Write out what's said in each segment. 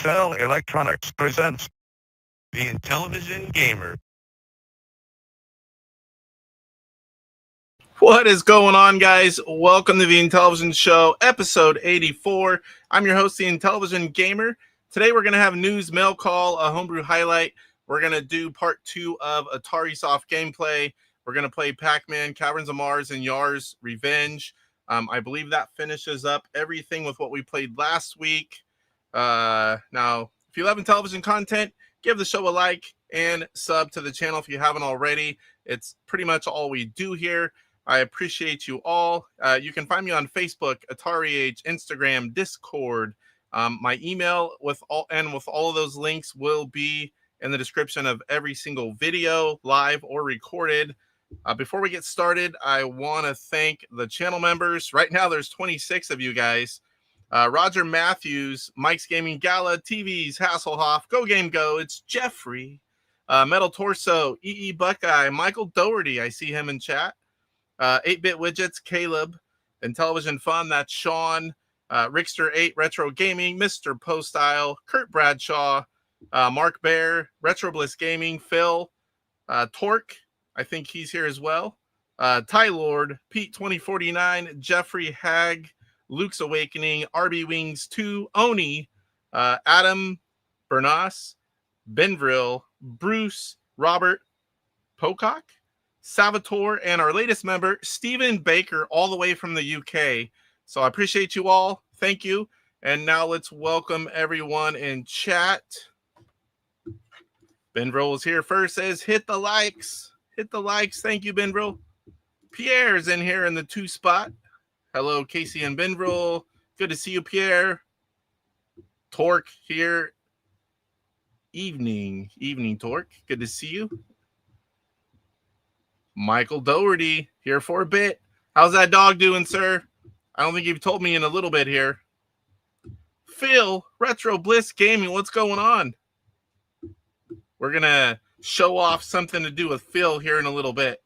Intel Electronics presents the Intellivision Gamer. What is going on, guys? Welcome to the Intellivision Show, episode 84. I'm your host, the Intellivision Gamer. Today we're going to have news, mail call, a homebrew highlight. We're going to do part 2 of Atarisoft gameplay. We're going to play Pac-Man, Caverns of Mars, and Yar's Revenge. I believe that finishes up everything with what we played last week. Now, if you love Intellivision content, give the show a like and sub to the channel if you haven't already. It's pretty much all we do here. I appreciate you all. You can find me on Facebook, AtariAge, Instagram, Discord. My email with all of those links will be in the description of every single video, live or recorded. Before we get started, I want to thank the channel members. Right now, there's 26 of you guys. Roger Matthews, Mike's Gaming, Gala, TVsHasselhoff, GoGameGo, it's Jeffrey, Metal Torso, eebuckeye, Michael Dougherty, I see him in chat, 8-Bit Widgets, Caleb, Intellivision Fun, that's Sean, Rickster8, Retro Gaming, Mr. Poestyle, Kurt Bradshaw, Mark Bear, Retro Bliss Gaming, Phil, TORQ, I think he's here as well, Tylord, Pete2049, Jeffrey, Hagg, Luke's Awakening, RB Wings 2, Oni, Adam, Bernas, benvril, Bruce, Robert, Pocock, Savitor, and our latest member, Stephen Baker, all the way from the UK. So I appreciate you all. Thank you. And now let's welcome everyone in chat. benvril is here first, says hit the likes. Hit the likes. Thank you, benvril. Pierre's in here in the 2 spot. Hello, Casey and benvril. Good to see you, Pierre. TORQ here. Evening, TORQ. Good to see you. Michael Dougherty here for a bit. How's that dog doing, sir? I don't think you've told me in a little bit here. Phil, Retro Bliss Gaming, what's going on? We're going to show off something to do with Phil here in a little bit.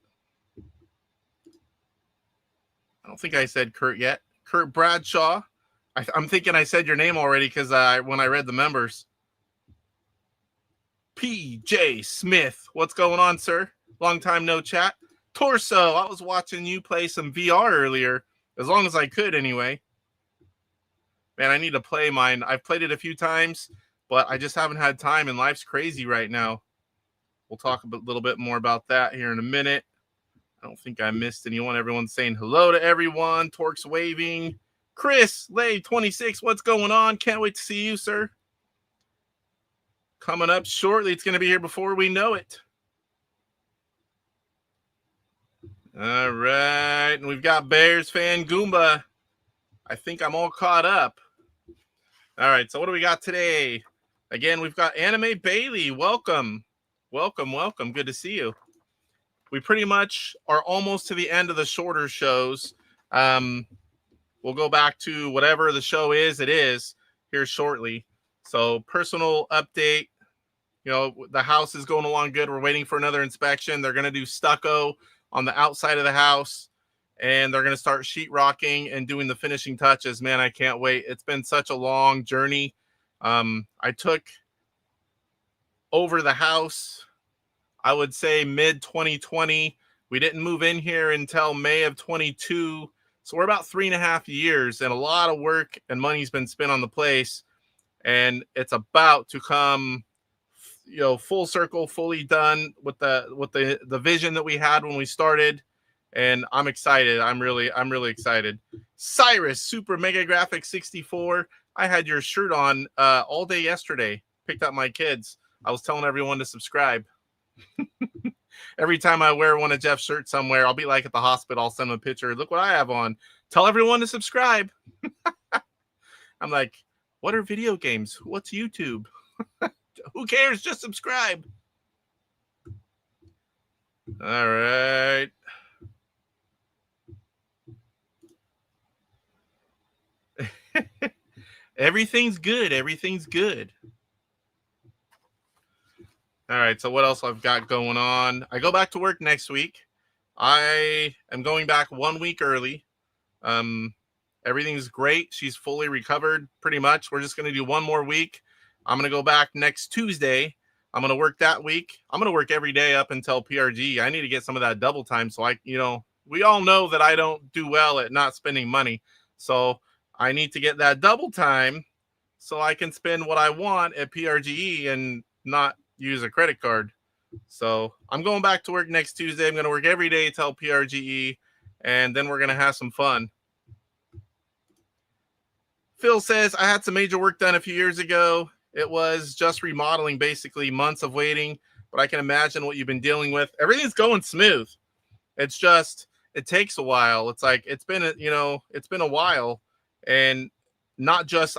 I don't think I said Kurt yet. Kurt Bradshaw. I'm thinking I said your name already because when I read the members. PJ Smith. What's going on, sir? Long time no chat. Torso. I was watching you play some VR earlier. As long as I could, anyway. Man, I need to play mine. I've played it a few times, but I just haven't had time, and life's crazy right now. We'll talk a little bit more about that here in a minute. I don't think I missed anyone. Everyone's saying hello to everyone. TORQ's waving. Chris, Lay 26, what's going on? Can't wait to see you, sir. Coming up shortly. It's going to be here before we know it. All right. And we've got Bears fan Goomba. I think I'm all caught up. All right. So what do we got today? Again, we've got Anime Bailey. Welcome. Welcome. Good to see you. We pretty much are almost to the end of the shorter shows. We'll go back to whatever the show is. It is here shortly. So personal update. You know, the house is going along good. We're waiting for another inspection. They're going to do stucco on the outside of the house, and they're going to start sheetrocking and doing the finishing touches. Man, I can't wait. It's been such a long journey. I took over the house, I would say mid-2020. We didn't move in here until May of 22. So we're about 3.5 years, and a lot of work and money's been spent on the place. And it's about to come, you know, full circle, fully done with the vision that we had when we started. And I'm excited. I'm really excited. Cyrus, Super Mega Graphics 64. I had your shirt on all day yesterday. Picked up my kids. I was telling everyone to subscribe. Every time I wear one of Jeff's shirts somewhere, I'll be like at the hospital. I'll send them a picture. Look what I have on. Tell everyone to subscribe. I'm like, what are video games? What's YouTube? Who cares? Just subscribe. All right. Everything's good. Everything's good. All right, so what else I've got going on? I go back to work next week. I am going back 1 week early. Everything's great. She's fully recovered pretty much. We're just going to do one more week. I'm going to go back next Tuesday. I'm going to work that week. I'm going to work every day up until PRG. I need to get some of that double time. So we all know that I don't do well at not spending money. So I need to get that double time so I can spend what I want at PRGE and not use a credit card. So I'm going back to work next Tuesday. I'm going to work every day till PRGE, and then we're going to have some fun. Phil says, I had some major work done a few years ago. It was just remodeling, basically months of waiting, but I can imagine what you've been dealing with. Everything's going smooth. It's just, it takes a while. It's like, it's been a while, and not just,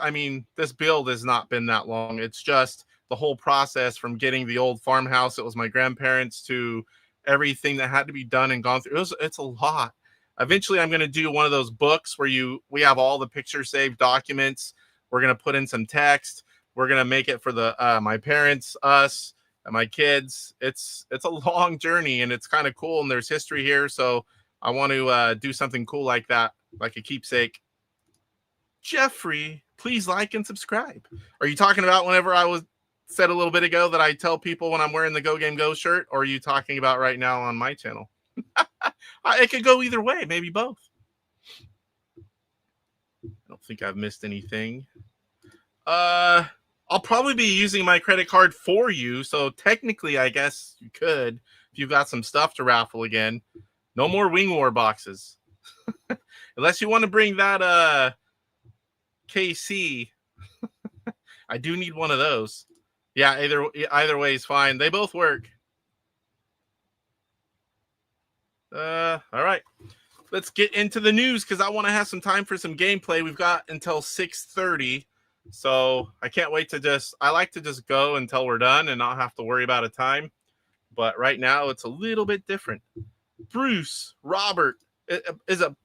this build has not been that long. It's just the whole process from getting the old farmhouse, it was my grandparents, to everything that had to be done and gone through. It's a lot. Eventually, I'm going to do one of those books where we have all the picture saved documents. We're going to put in some text. We're going to make it for my parents, us, and my kids. It's a long journey, and it's kind of cool, and there's history here. So I want to do something cool like that, like a keepsake. Jeffrey, please like and subscribe. Are you talking about whenever I said a little bit ago that I tell people when I'm wearing the GoGameGo shirt, or are you talking about right now on my channel? It could go either way, maybe both. I don't think I've missed anything. I'll probably be using my credit card for you, so technically I guess you could if you've got some stuff to raffle again. No more Wing War boxes. Unless you want to bring that KC. I do need one of those. Yeah, either way is fine. They both work. All right. Let's get into the news because I want to have some time for some gameplay. We've got until 6:30. So I can't wait I like to just go until we're done and not have to worry about a time. But right now it's a little bit different. Bruce, Robert, is it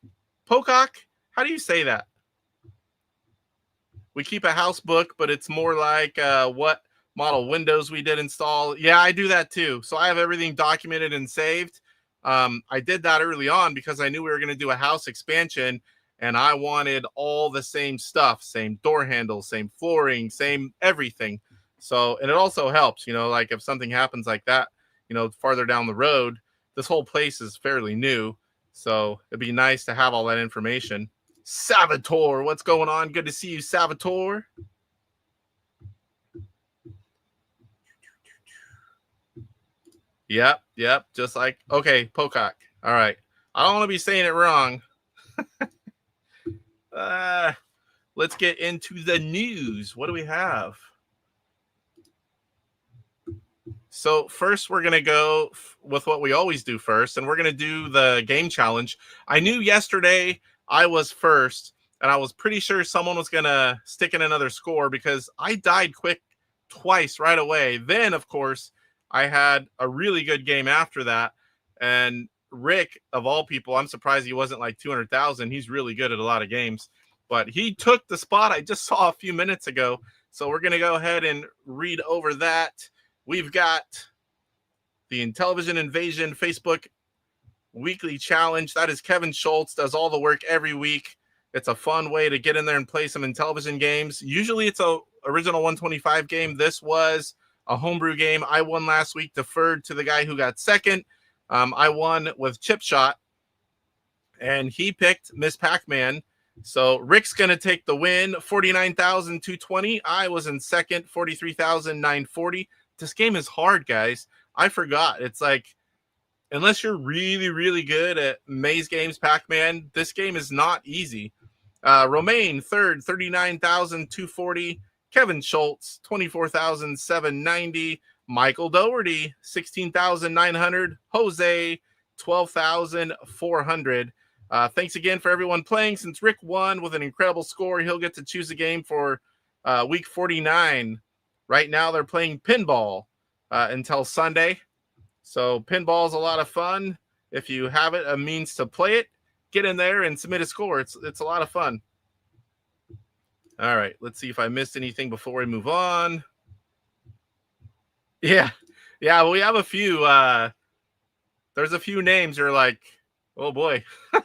Pocock? How do you say that? We keep a house book, but it's more like what model Windows we did install. Yeah, I do that too. So I have everything documented and saved. I did that early on because I knew we were going to do a house expansion, and I wanted all the same stuff, same door handles, same flooring, same everything. So, and it also helps, like if something happens like that, farther down the road, this whole place is fairly new. So it'd be nice to have all that information. Savitor, what's going on? Good to see you, Savitor. Yep. Just like, okay, Pocock. All right. I don't want to be saying it wrong. Let's get into the news. What do we have? So first, we're going to go with what we always do first, and we're going to do the game challenge. I knew yesterday I was first, and I was pretty sure someone was going to stick in another score because I died quick twice right away. Then, of course, I had a really good game after that, and Rick, of all people, I'm surprised he wasn't like 200,000. He's really good at a lot of games, but he took the spot I just saw a few minutes ago. So we're going to go ahead and read over that. We've got the Intellivision Invasion Facebook weekly challenge. That is Kevin Schultz, does all the work every week. It's a fun way to get in there and play some Intellivision games. Usually it's a original 125 game. This was a homebrew game. I won last week, deferred to the guy who got second. I won with Chip Shot, and he picked Miss Pac-Man. So Rick's going to take the win, 49,220. I was in second, 43,940. This game is hard, guys. I forgot. It's like, unless you're really, really good at maze games, Pac-Man, this game is not easy. Romaine, third, 39,240. Kevin Schultz, 24,790. Michael Dougherty, 16,900. Jose, 12,400. Thanks again for everyone playing. Since Rick won with an incredible score, he'll get to choose a game for week 49. Right now, they're playing pinball until Sunday. So pinball is a lot of fun. If you have it, a means to play it, get in there and submit a score. It's a lot of fun. All right, let's see if I missed anything before we move on. Yeah, well, we have a few. There's a few names you're like, oh boy,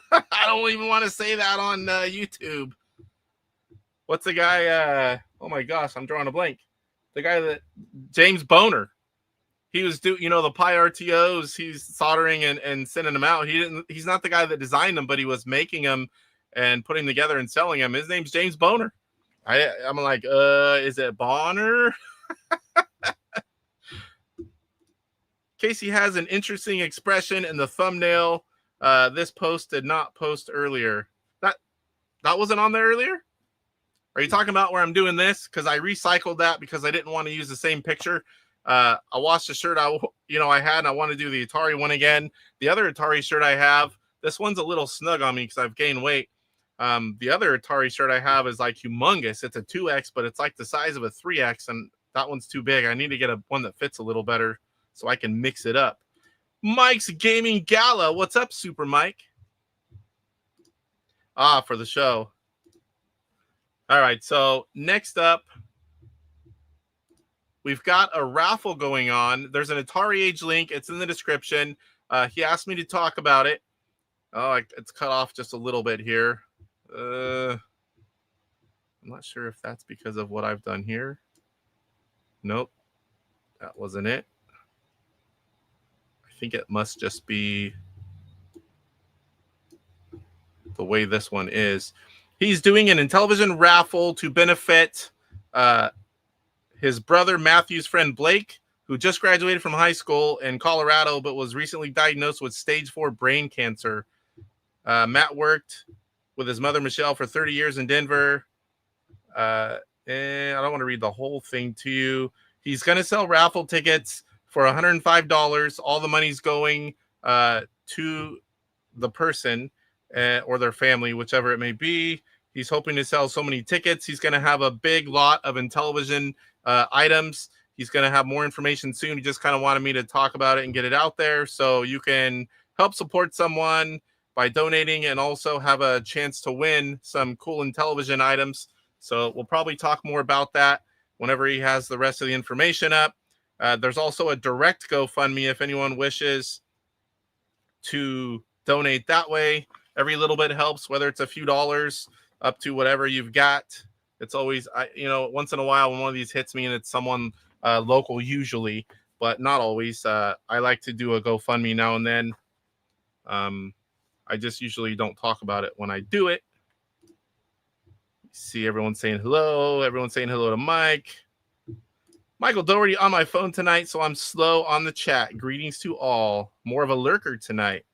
I don't even want to say that on YouTube. What's the guy? Oh my gosh, I'm drawing a blank. The guy that James Boner. He was doing, the Pi RTOs. He's soldering and sending them out. He's not the guy that designed them, but he was making them and putting them together and selling them. His name's James Boner. I'm like, is it Bonner? Casey has an interesting expression in the thumbnail. This post did not post earlier. That wasn't on there earlier? Are you talking about where I'm doing this? Because I recycled that because I didn't want to use the same picture. I washed the shirt I had, and I want to do the Atari one again. The other Atari shirt I have, this one's a little snug on me because I've gained weight. The other Atari shirt I have is like humongous. It's a 2X, but it's like the size of a 3X, and that one's too big. I need to get one that fits a little better so I can mix it up. Mike's Gaming Gala. What's up, Super Mike? For the show. All right, so next up, we've got a raffle going on. There's an AtariAge link. It's in the description. He asked me to talk about it. Oh, it's cut off just a little bit here. I'm not sure if that's because of what I've done here. Nope, that wasn't it. I think it must just be the way this one is. He's doing an Intellivision raffle to benefit his brother Matthew's friend Blake, who just graduated from high school in Colorado, but was recently diagnosed with stage 4 brain cancer. Matt worked with his mother Michelle for 30 years in Denver. And I don't want to read the whole thing to you. He's going to sell raffle tickets for $105. All the money's going to the person or their family, whichever it may be. He's hoping to sell so many tickets. He's going to have a big lot of Intellivision items. He's going to have more information soon. He just kind of wanted me to talk about it and get it out there so you can help support someone by donating and also have a chance to win some cool Intellivision items. So we'll probably talk more about that whenever he has the rest of the information up. There's also a direct GoFundMe if anyone wishes to donate that way. Every little bit helps, whether it's a few dollars up to whatever you've got. It's always, once in a while when one of these hits me and it's someone local usually, but not always. I like to do a GoFundMe now and then. I just usually don't talk about it when I do it. See everyone saying hello. Everyone saying hello to Mike. Michael Dougherty on my phone tonight, so I'm slow on the chat. Greetings to all. More of a lurker tonight.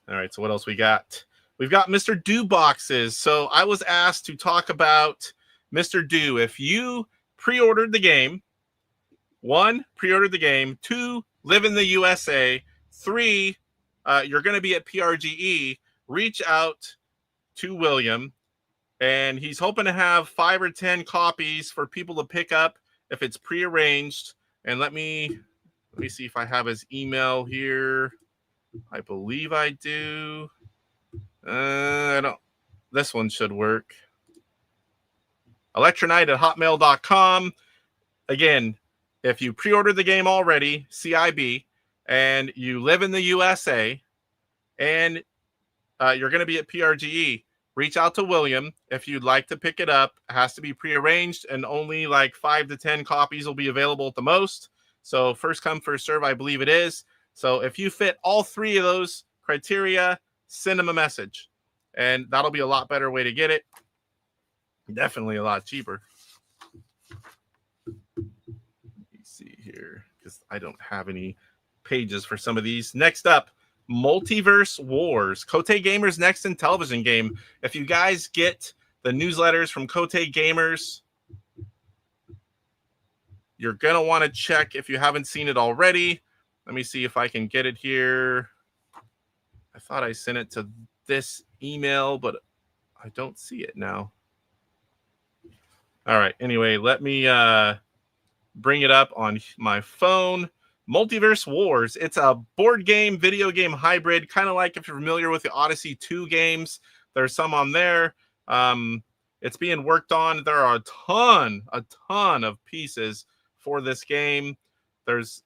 All right, so what else we got? We've got Mr. Do boxes. So I was asked to talk about Mr. Do. If you pre-ordered the game, 1, pre-ordered the game, 2, live in the USA, 3, you're going to be at PRGE, reach out to William, and he's hoping to have 5 or 10 copies for people to pick up if it's prearranged. And let me see if I have his email here. I believe I do. I don't. This one should work. Electronite@hotmail.com. Again, if you pre-ordered the game already, CIB, and you live in the USA, and you're going to be at PRGE, reach out to William if you'd like to pick it up. It has to be prearranged, and only like 5 to 10 copies will be available at the most. So first come, first serve, I believe it is. So if you fit all 3 of those criteria, send him a message, and that'll be a lot better way to get it. Definitely a lot cheaper. Let me see here, because I don't have any pages for some of these. Next up, Multiverse Wars, Kote Gamers' next Intellivision game. If you guys get the newsletters from Kote Gamers, you're going to want to check if you haven't seen it already. Let me see if I can get it here. I thought I sent it to this email, but I don't see it now. All right. Anyway, let me bring it up on my phone. Multiverse Wars. It's a board game, video game hybrid, kind of like if you're familiar with the Odyssey 2 games. There's some on there. It's being worked on. There are a ton of pieces for this game. There's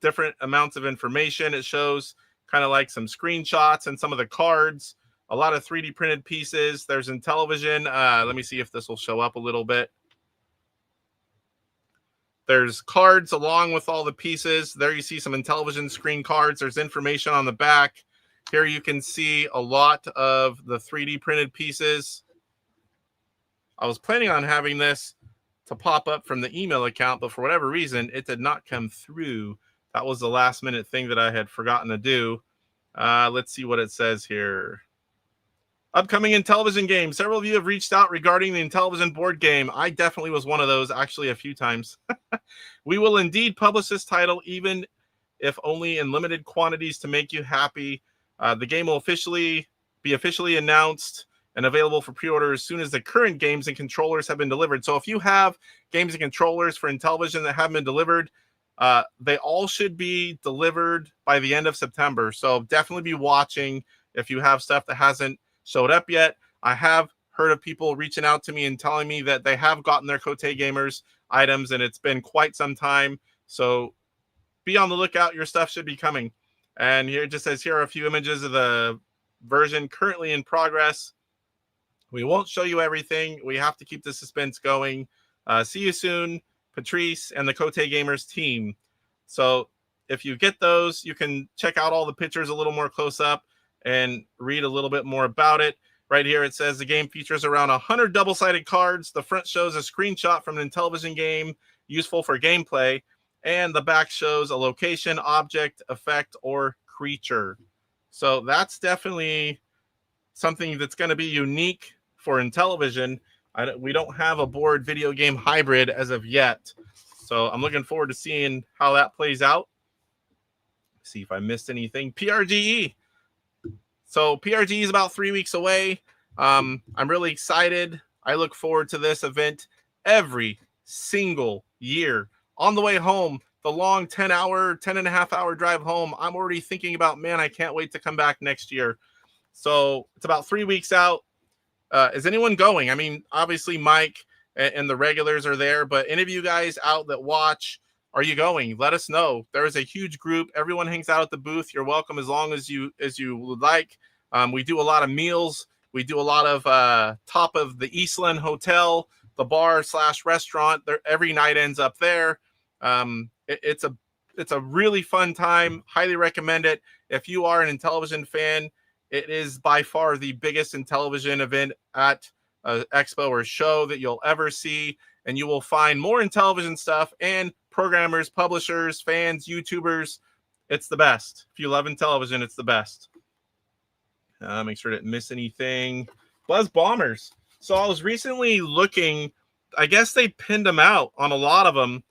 different amounts of information. It shows kind of like some screenshots and some of the cards, a lot of 3D printed pieces. There's Intellivision. Let me see if this will show up a little bit. There's cards along with all the pieces. There you see some Intellivision screen cards. There's information on the back. Here you can see a lot of the 3D printed pieces. I was planning on having this to pop up from the email account, but for whatever reason, it did not come through. That was the last minute thing that I had forgotten to do. Let's see what it says here. Upcoming Intellivision games. Several of you have reached out regarding the Intellivision board game. I definitely was one of those, actually a few times. We will indeed publish this title, even if only in limited quantities to make you happy. The game will be officially announced and available for pre-order as soon as the current games and controllers have been delivered. So if you have games and controllers for Intellivision that haven't been delivered, they all should be delivered by the end of September. So definitely be watching if you have stuff that hasn't showed up yet. I have heard of people reaching out to me and telling me that they have gotten their Kote Gamers items, and it's been quite some time. So be on the lookout. Your stuff should be coming. And here it just says, here are a few images of the version currently in progress. We won't show you everything. We have to keep the suspense going. See you soon, Patrice and the Kote Gamers team. So if you get those, you can check out all the pictures a little more close up and read a little bit more about it. Right here, it says the game features around 100 double-sided cards. The front shows a screenshot from an Intellivision game useful for gameplay, and the back shows a location, object, effect, or creature. So that's definitely something that's going to be unique for Intellivision. We don't have a board video game hybrid as of yet. So I'm looking forward to seeing how that plays out. See if I missed anything. PRGE. So PRGE is about 3 weeks away. I'm really excited. I look forward to this event every single year. On the way home, the long 10 and a half hour drive home, I'm already thinking about, man, I can't wait to come back next year. So it's about 3 weeks out. Is anyone going? I mean, obviously Mike and the regulars are there, but any of you guys out that watch, are you going? Let us know. There is a huge group. Everyone hangs out at the booth. You're welcome as long as you would like. We do a lot of meals. We do a lot of top of the Eastland Hotel, the bar / restaurant. Every night ends up there. It's a really fun time. Highly recommend it. If you are an Intellivision fan, it is by far the biggest Intellivision event at expo or show that you'll ever see. And you will find more Intellivision stuff and programmers, publishers, fans, YouTubers. It's the best. If you love Intellivision, it's the best. Make sure I didn't miss anything. Buzz Bombers. So I was recently looking. I guess they pinned them out on a lot of them.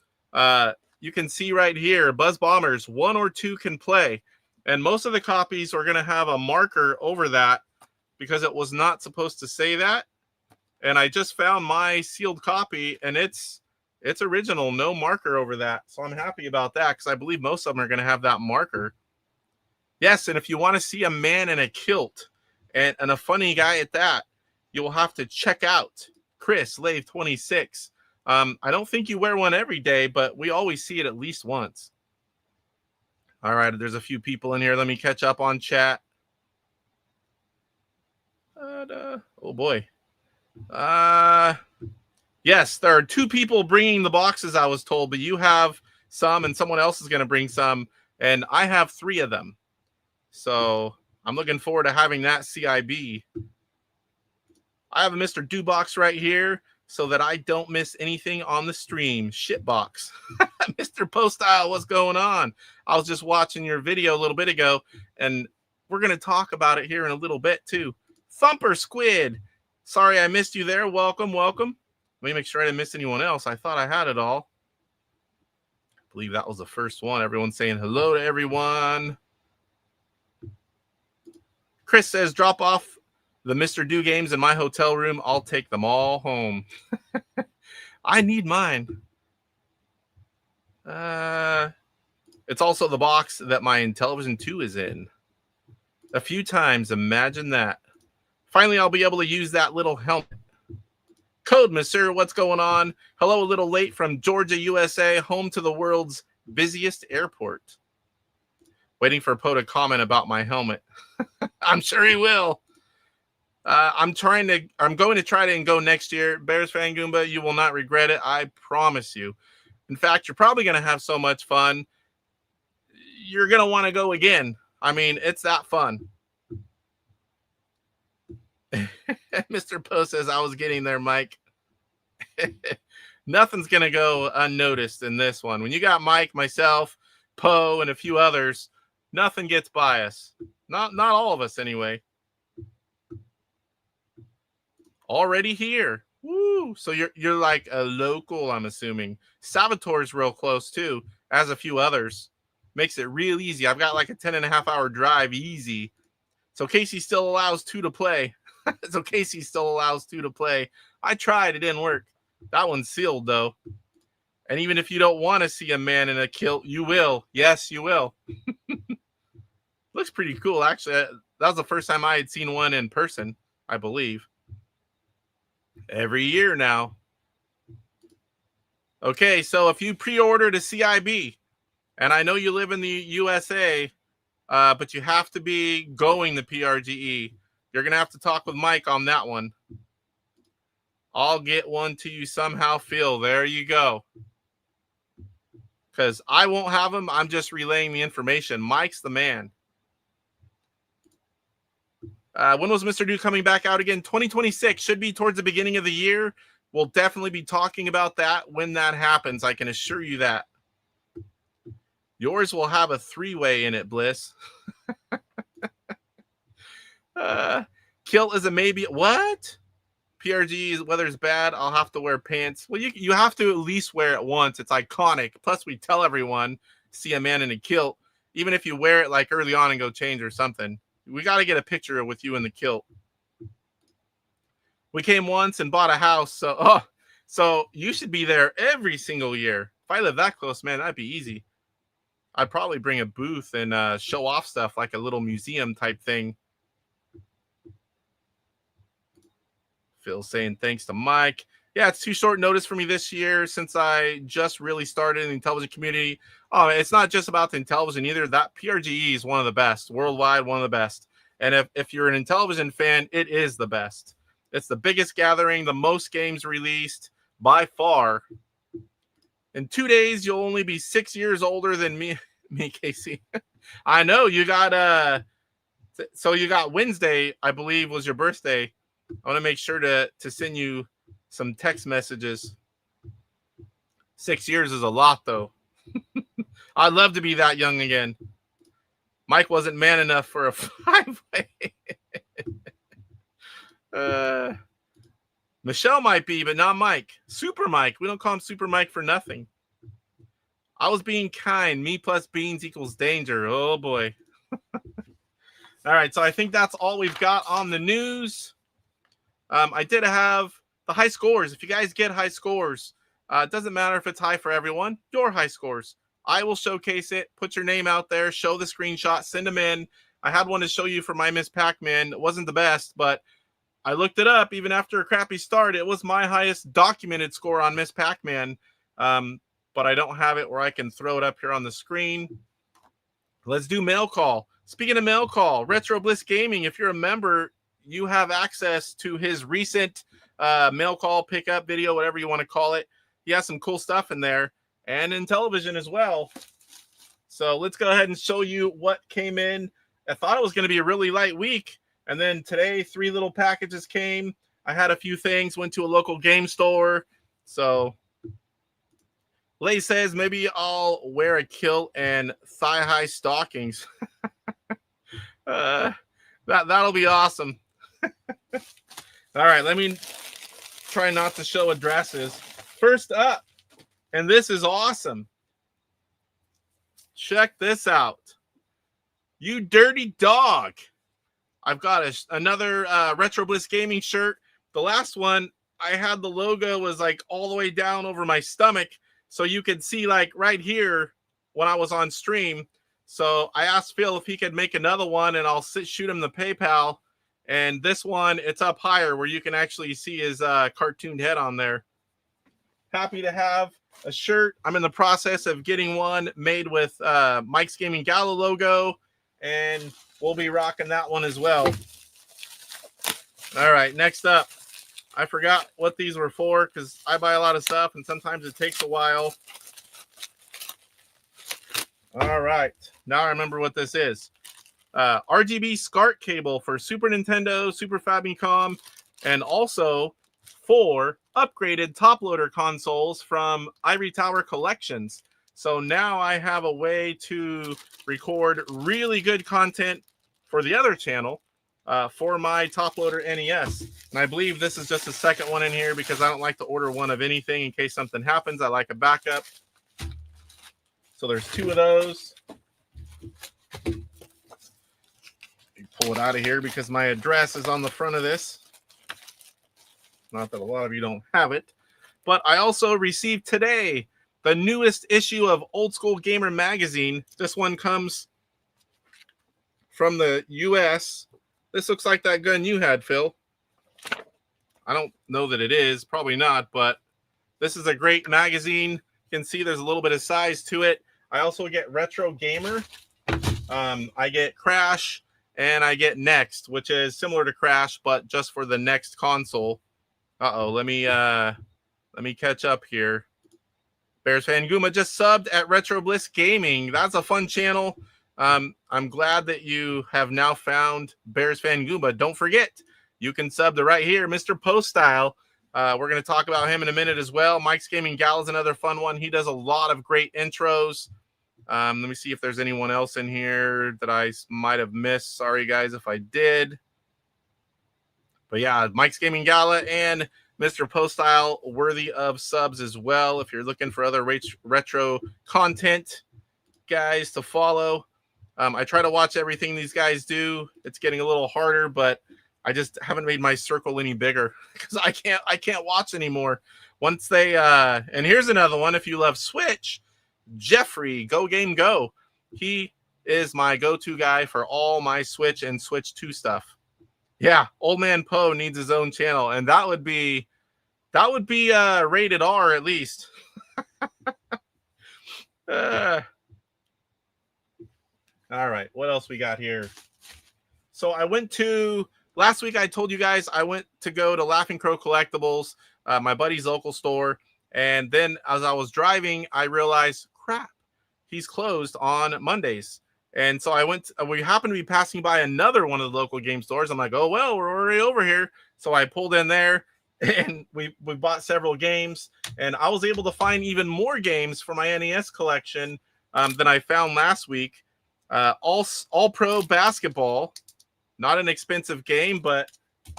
You can see right here, Buzz Bombers, 1 or 2 can play. And most of the copies are going to have a marker over that because it was not supposed to say that. And I just found my sealed copy, and it's original, no marker over that. So I'm happy about that because I believe most of them are going to have that marker. Yes, and if you want to see a man in a kilt and a funny guy at that, you will have to check out Chris Lave 26. I don't think you wear one every day, but we always see it at least once. All right, there's a few people in here. Let me catch up on chat. Oh boy. Yes, there are 2 people bringing the boxes, I was told, but you have some and someone else is going to bring some, and I have 3 of them. So I'm looking forward to having that CIB. I have a Mr. Do-Box right here so that I don't miss anything on the stream. Shitbox. Mr. Poestyle, what's going on? I was just watching your video a little bit ago, and we're going to talk about it here in a little bit, too. Thumper Squid. Sorry I missed you there. Welcome, welcome. Let me make sure I didn't miss anyone else. I thought I had it all. I believe that was the first one. Everyone's saying hello to everyone. Chris says, drop off the Mr. Do games in my hotel room. I'll take them all home. I need mine. It's also the box that my Intellivision 2 is in. A few times, imagine that. Finally, I'll be able to use that little helmet. Code, Monsieur, what's going on? Hello, a little late from Georgia, USA, home to the world's busiest airport. Waiting for Poe to comment about my helmet. I'm sure he will. I'm going to try to go next year. Bears fan Goomba, you will not regret it. I promise you. In fact, you're probably going to have so much fun, you're going to want to go again. I mean, it's that fun. Mr. Poe says, I was getting there, Mike. Nothing's going to go unnoticed in this one. When you got Mike, myself, Poe, and a few others, nothing gets by us. Not all of us, anyway. Already here. Woo! So you're like a local, I'm assuming. Savitor's real close, too, as a few others. Makes it real easy. I've got like a 10.5-hour drive easy. So Casey still allows 2 to play. So Casey still allows 2 to play. I tried. It didn't work. That one's sealed, though. And even if you don't want to see a man in a kilt, you will. Yes, you will. Looks pretty cool, actually. That was the first time I had seen one in person, I believe. Every year now. Okay, so if you pre-ordered a CIB, and I know you live in the USA, but you have to be going the PRGE, you're going to have to talk with Mike on that one. I'll get one to you somehow, Phil. There you go. Because I won't have them. I'm just relaying the information. Mike's the man. When was Mr. New coming back out again? 2026. Should be towards the beginning of the year. We'll definitely be talking about that when that happens. I can assure you that. Yours will have a 3-way in it, Bliss. Kilt is a maybe. What? PRG, weather's bad. I'll have to wear pants. Well, you have to at least wear it once. It's iconic. Plus, we tell everyone, see a man in a kilt. Even if you wear it like early on and go change or something. We got to get a picture with you in the kilt. We came once and bought a house. So you should be there every single year. If I live that close, man, that'd be easy. I'd probably bring a booth and show off stuff like a little museum type thing. Phil saying thanks to Mike. Yeah, it's too short notice for me this year since I just really started in the Intellivision community. Oh, it's not just about the Intellivision either. That PRGE is one of the best. Worldwide, one of the best. And if you're an Intellivision fan, it is the best. It's the biggest gathering, the most games released by far. In 2 days, you'll only be 6 years older than me, Casey. I know you got so you got Wednesday, I believe, was your birthday. I want to make sure to send you some text messages. 6 years is a lot, though. I'd love to be that young again. Mike wasn't man enough for a 5-way. Michelle might be, but not Mike. Super Mike. We don't call him Super Mike for nothing. I was being kind. Me plus beans equals danger. Oh, boy. All right, so I think that's all we've got on the news. I did have the high scores. If you guys get high scores, it doesn't matter if it's high for everyone. Your high scores. I will showcase it. Put your name out there. Show the screenshot. Send them in. I had one to show you for my Miss Pac-Man. It wasn't the best, but I looked it up. Even after a crappy start, it was my highest documented score on Miss Pac-Man. But I don't have it where I can throw it up here on the screen. Let's do mail call. Speaking of mail call, Retro Bliss Gaming, if you're a member, you have access to his recent mail call pickup video, whatever you want to call it. He has some cool stuff in there and in television as well. So let's go ahead and show you what came in. I thought it was going to be a really light week. And then today, 3 little packages came. I had a few things, went to a local game store. So Lay says maybe I'll wear a kilt and thigh-high stockings. That'll be awesome. All right, let me try not to show addresses. First up, and this is awesome. Check this out. You dirty dog. I've got another Retro Bliss Gaming shirt. The last one, I had the logo was like all the way down over my stomach. So you could see like right here when I was on stream. So I asked Phil if he could make another one and I'll shoot him the PayPal. And this one, it's up higher where you can actually see his cartooned head on there. Happy to have a shirt. I'm in the process of getting one made with Mike's Gaming Gala logo. And we'll be rocking that one as well. All right, next up. I forgot what these were for because I buy a lot of stuff and sometimes it takes a while. All right. Now I remember what this is. RGB SCART cable for Super Nintendo, Super Famicom, and also 4 upgraded top loader consoles from Ivory Tower Collections. So now I have a way to record really good content for the other channel for my top loader NES. And I believe this is just the second one in here because I don't like to order one of anything in case something happens. I like a backup. So there's 2 of those. Pull it out of here because my address is on the front of this. Not that a lot of you don't have it. But I also received today the newest issue of Old School Gamer magazine. This one comes from the US. This looks like that gun you had, Phil. I don't know that it is. Probably not. But this is a great magazine. You can see there's a little bit of size to it. I also get Retro Gamer. I get Crash. And I get Next, which is similar to Crash, but just for the next console. Let me catch up here. Bears Fan Guma just subbed at Retro Bliss Gaming. That's a fun channel. I'm glad that you have now found Bears Fan Guma. Don't forget, you can sub to right here, Mr. Poestyle. We're going to talk about him in a minute as well. Mike's Gaming Gala is another fun one. He does a lot of great intros. Let me see if there's anyone else in here that I might have missed. Sorry, guys, if I did. But yeah, Mike's Gaming Gala and Mr. Poestyle worthy of subs as well. If you're looking for other retro content, guys, to follow. I try to watch everything these guys do. It's getting a little harder, but I just haven't made my circle any bigger because I can't watch anymore. Once they and here's another one. If you love Switch, Jeffrey, GoGameGo. He is my go-to guy for all my Switch and Switch 2 stuff. Yeah, Old Man Poe needs his own channel, and that would be rated R at least. All right, what else we got here? So I went to last week. I told you guys I went to go to Laughing Crow Collectibles, my buddy's local store, and then as I was driving, I realized, crap, he's closed on Mondays. And so we happened to be passing by another one of the local game stores. I'm like, oh, well, we're already over here. So I pulled in there and we bought several games, and I was able to find even more games for my NES collection than I found last week. All Pro Basketball, not an expensive game, but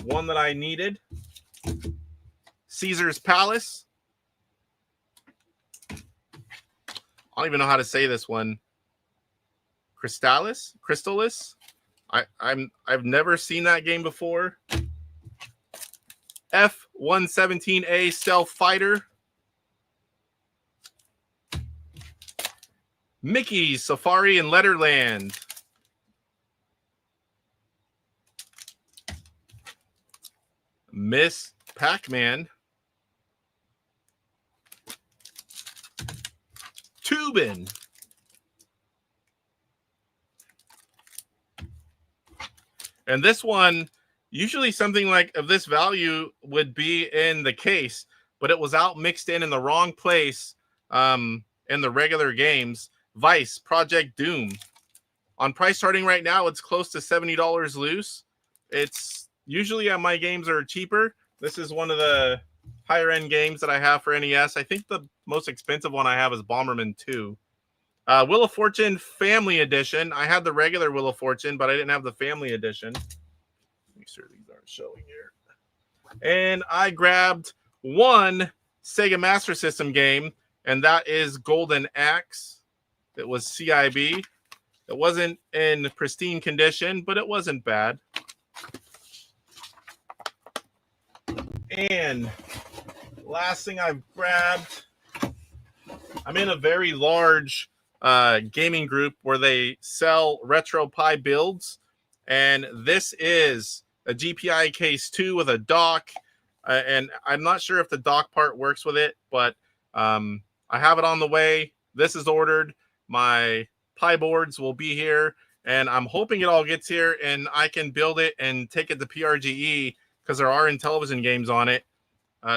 one that I needed. Caesar's Palace. I don't even know how to say this one. Crystalis. I've never seen that game before. F-117A Stealth Fighter. Mickey's Safari in Letterland. Miss Pac-Man. Tubin. And this one, usually something like of this value would be in the case, but it was out mixed in the wrong place in the regular games. Vice, Project Doom. On price starting right now, it's close to $70 loose. It's usually my games are cheaper. This is one of the higher end games that I have for NES. I think the most expensive one I have is Bomberman 2. Wheel of Fortune Family Edition. I had the regular Wheel of Fortune, but I didn't have the Family Edition. Make sure these aren't showing here. And I grabbed one Sega Master System game, and that is Golden Axe. It was CIB. It wasn't in pristine condition, but it wasn't bad. And last thing I've grabbed, I'm in a very large gaming group where they sell RetroPie builds, and this is a GPI Case 2 with a dock, and I'm not sure if the dock part works with it, but I have it on the way. This is ordered. My pie boards will be here, and I'm hoping it all gets here and I can build it and take it to PRGE because there are Intellivision games on it.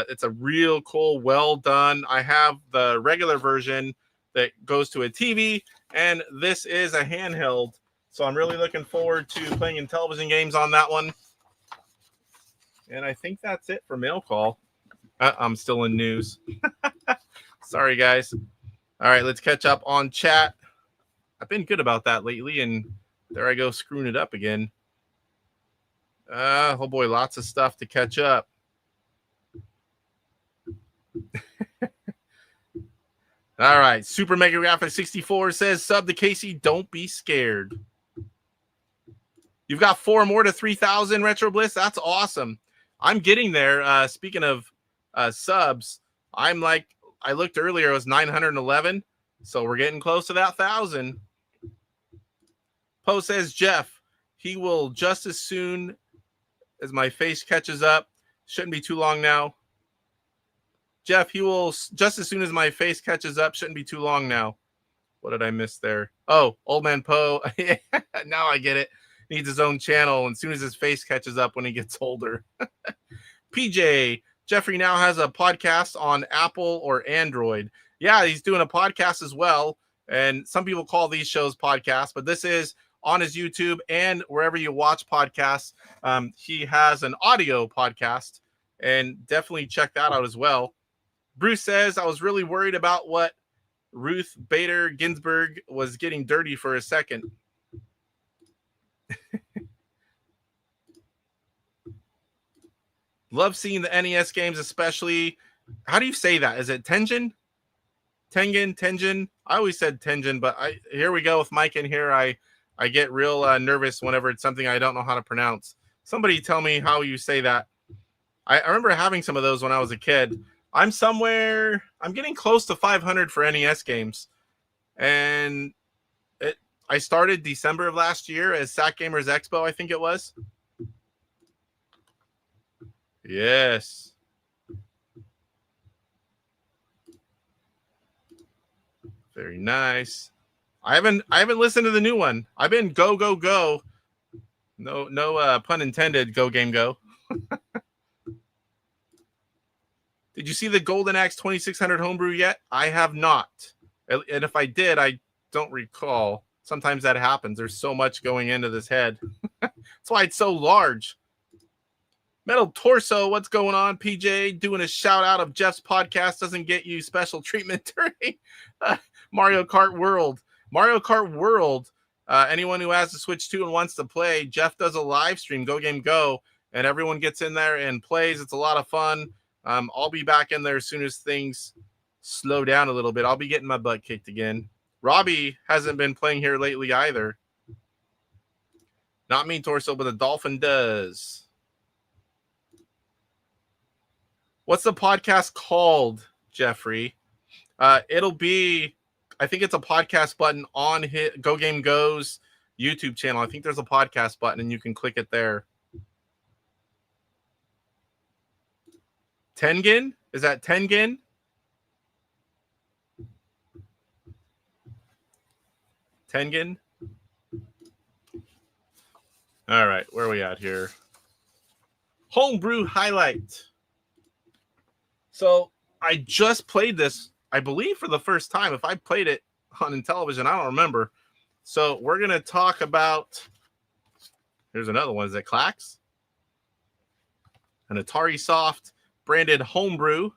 It's a real cool, well done. I have the regular version that goes to a TV, and this is a handheld. So I'm really looking forward to playing Intellivision games on that one. And I think that's it for mail call. I'm still in news. Sorry, guys. All right, let's catch up on chat. I've been good about that lately, and there I go screwing it up again. Oh boy, lots of stuff to catch up. All right, Super Mega Graphic 64 says, sub to Casey, don't be scared. You've got 4 more to 3,000, Retro Bliss. That's awesome. I'm getting there. Speaking of subs, I looked earlier, it was 911. So we're getting close to that 1,000. Poe says, Jeff, he will just as soon as my face catches up. Shouldn't be too long now. Jeff, he will just as soon as my face catches up. Shouldn't be too long now. What did I miss there? Oh, Old Man Poe. Now I get it. Needs his own channel, and as soon as his face catches up when he gets older. PJ, Jeffrey now has a podcast on Apple or Android. Yeah, he's doing a podcast as well. And some people call these shows podcasts, but this is on his YouTube and wherever you watch podcasts. He has an audio podcast, and definitely check that out as well. Bruce says, I was really worried about what Ruth Bader Ginsburg was getting dirty for a second. Love seeing the NES games, especially. How do you say that? Is it Tengen? Tengen? I always said Tengen, but here we go with Mike in here. I get real nervous whenever it's something I don't know how to pronounce. Somebody tell me how you say that. I remember having some of those when I was a kid. I'm getting close to 500 for NES games. And I started December of last year as Sack Gamers Expo, I think it was. Yes. Very nice. I haven't listened to the new one. I've been go. No pun intended, GoGameGo. Did you see the Golden Axe 2600 homebrew yet? I have not. And if I did, I don't recall. Sometimes that happens. There's so much going into this head. That's why it's so large. Metal Torso, what's going on? PJ doing a shout out of Jeff's podcast doesn't get you special treatment during Mario Kart World. Mario Kart World, anyone who has the Switch 2 and wants to play, Jeff does a live stream, GoGameGo, and everyone gets in there and plays. It's a lot of fun. I'll be back in there as soon as things slow down a little bit. I'll be getting my butt kicked again. Robbie hasn't been playing here lately either. Not me, Torso, but the Dolphin does. What's the podcast called, Jeffrey? It'll be, I think it's a podcast button on GoGameGo's YouTube channel. I think there's a podcast button and you can click it there. Tengen? Is that Tengen? Tengen? All right, where are we at here? Homebrew Highlight. So I just played this, I believe, for the first time. If I played it on Intellivision, I don't remember. So we're going to talk about, here's another one. Is it KLAX? An Atarisoft branded homebrew.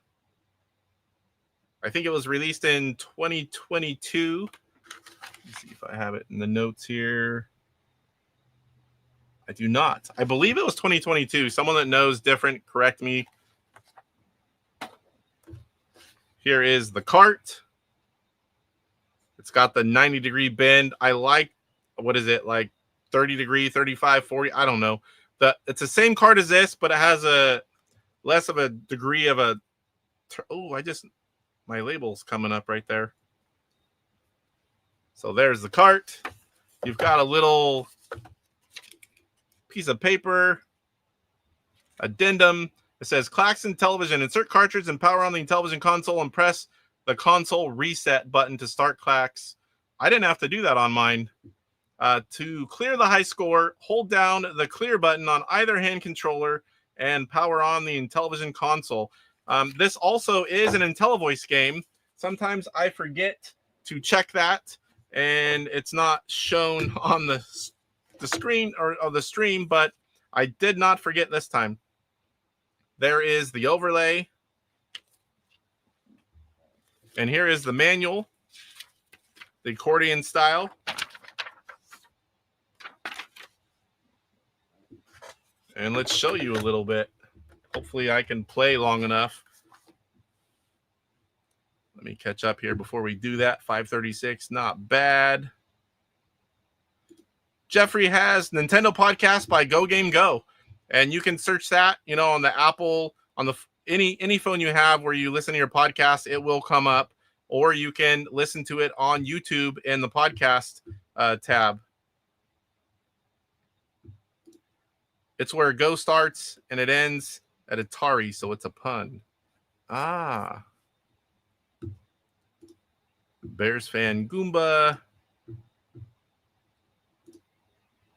I think it was released in 2022. Let's see if I have it in the notes here. I do not. I believe it was 2022. Someone that knows different, correct me. Here is the cart. It's got the 90-degree bend. I like, what is it, like 30-degree, 35, 40? I don't know. It's the same cart as this, but it has a less of a degree of a... Oh, my label's coming up right there. So there's the cart. You've got a little piece of paper, addendum. It says, KLAX Intellivision. Insert cartridge and power on the Intellivision console and press the console reset button to start KLAX. I didn't have to do that on mine. To clear the high score, hold down the clear button on either hand controller and power on the Intellivision console. This also is an IntelliVoice game. Sometimes I forget to check that, and it's not shown on the screen or the stream, but I did not forget this time. There is the overlay, and here is the manual, the accordion style. And let's show you a little bit. Hopefully I can play long enough. Let me catch up here before we do that. 5:36, not bad. Jeffrey has Nintendo Podcast by GoGameGo, and you can search that, on the Apple, on the any phone you have where you listen to your podcast, it will come up, or you can listen to it on YouTube in the podcast tab. It's where Go starts and it ends at Atari, so it's a pun. Ah. Bears fan Goomba.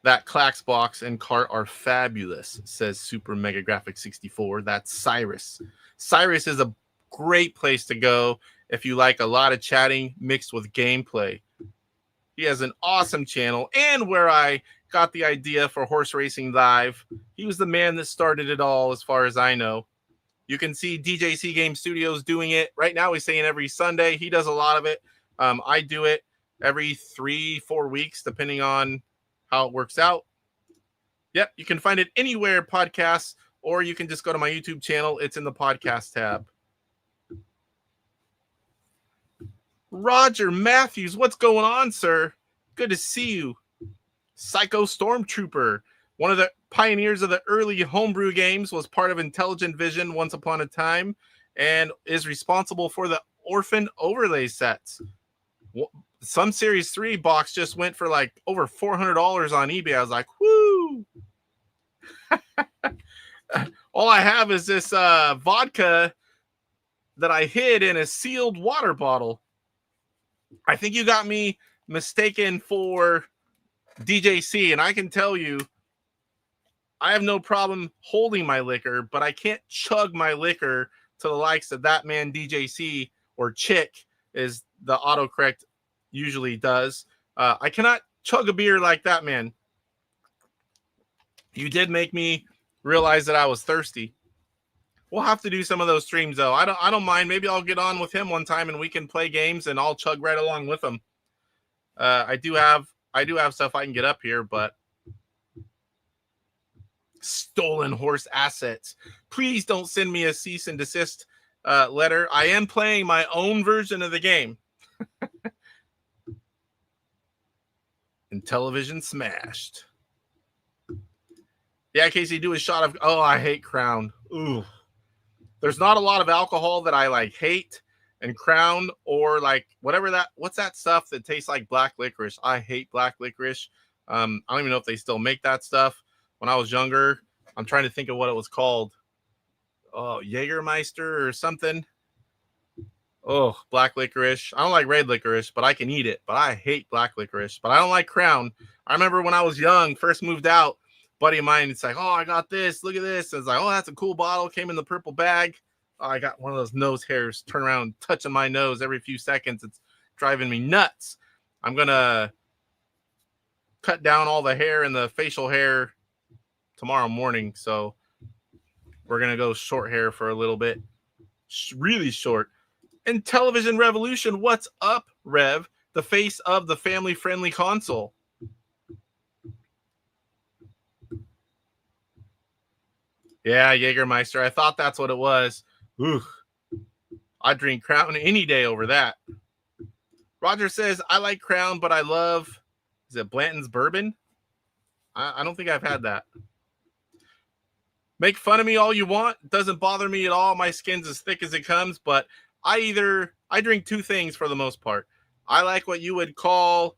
That KLAX box and cart are fabulous, says Super Mega Graphic 64. That's Cyrus. Cyrus is a great place to go if you like a lot of chatting mixed with gameplay. He has an awesome channel, and where I got the idea for Horse Racing Live, he was the man that started it all, as far as I know. You can see DJC Game Studios doing it. Right now he's saying every Sunday. He does a lot of it. I do it every 3-4 weeks, depending on how it works out. Yep, you can find it anywhere podcasts, or you can just go to my YouTube channel. It's in the podcast tab. Roger Matthews, what's going on, sir? Good to see you. Psycho Stormtrooper, one of the pioneers of the early homebrew games, was part of Intellivision once upon a time, and is responsible for the Orphan overlay sets. Some Series 3 box just went for like over $400 on eBay. I was like, whoo! All I have is this vodka that I hid in a sealed water bottle. I think you got me mistaken for DJC, and I can tell you, I have no problem holding my liquor, but I can't chug my liquor to the likes of that man DJC, or Chick, is the autocorrect usually does. I cannot chug a beer like that man. You did make me realize that I was thirsty. We'll have to do some of those streams though. I don't mind. Maybe I'll get on with him one time and we can play games and I'll chug right along with him. I do have stuff I can get up here, but stolen horse assets. Please don't send me a cease and desist letter. I am playing my own version of the game. Intellivision smashed. Yeah, Casey, do a shot of... Oh, I hate Crown. Ooh. There's not a lot of alcohol that I like hate, and Crown, or like whatever that... What's that stuff that tastes like black licorice? I hate black licorice. I don't even know if they still make that stuff. When I was younger, I'm trying to think of what it was called. Oh, Jägermeister or something. Oh, black licorice. I don't like red licorice, but I can eat it. But I hate black licorice. But I don't like Crown. I remember when I was young, first moved out, buddy of mine, it's like, oh, I got this. Look at this. And it's like, oh, that's a cool bottle. Came in the purple bag. Oh, I got one of those nose hairs turn around touching my nose every few seconds. It's driving me nuts. I'm going to cut down all the hair and the facial hair tomorrow morning. So we're going to go short hair for a little bit. Really short. Intellivision Revolution, what's up, Rev? The face of the family-friendly console. Yeah, Jägermeister. I thought that's what it was. Ooh, I'd drink Crown any day over that. Roger says, I like Crown, but I love, is it Blanton's Bourbon? I don't think I've had that. Make fun of me all you want. It doesn't bother me at all. My skin's as thick as it comes, but I drink two things for the most part. I like what you would call,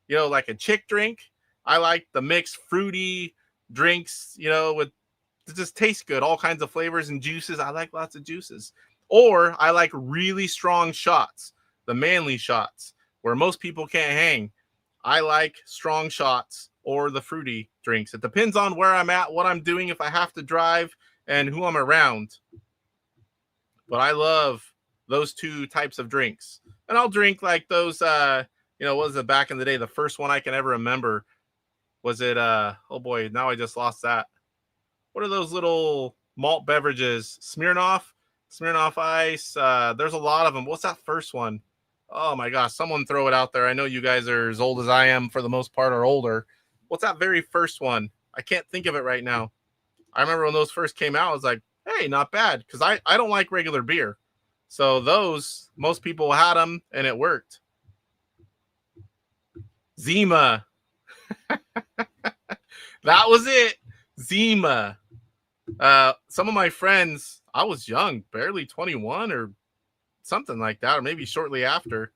like a chick drink. I like the mixed fruity drinks, with it just tastes good. All kinds of flavors and juices. I like lots of juices. Or I like really strong shots, the manly shots, where most people can't hang. I like strong shots or the fruity drinks. It depends on where I'm at, what I'm doing, if I have to drive, and who I'm around. But I love those two types of drinks. And I'll drink like those, you know, what was it back in the day? The first one I can ever remember. Was it, oh boy, now I just lost that. What are those little malt beverages? Smirnoff Ice. There's a lot of them. What's that first one? Oh my gosh, someone throw it out there. I know you guys are as old as I am for the most part, or older. What's that very first one? I can't think of it right now. I remember when those first came out, I was like, hey, not bad, because I don't like regular beer. So those, most people had them, and it worked. Zima. That was it. Zima. Some of my friends, I was young, barely 21 or something like that, or maybe shortly after.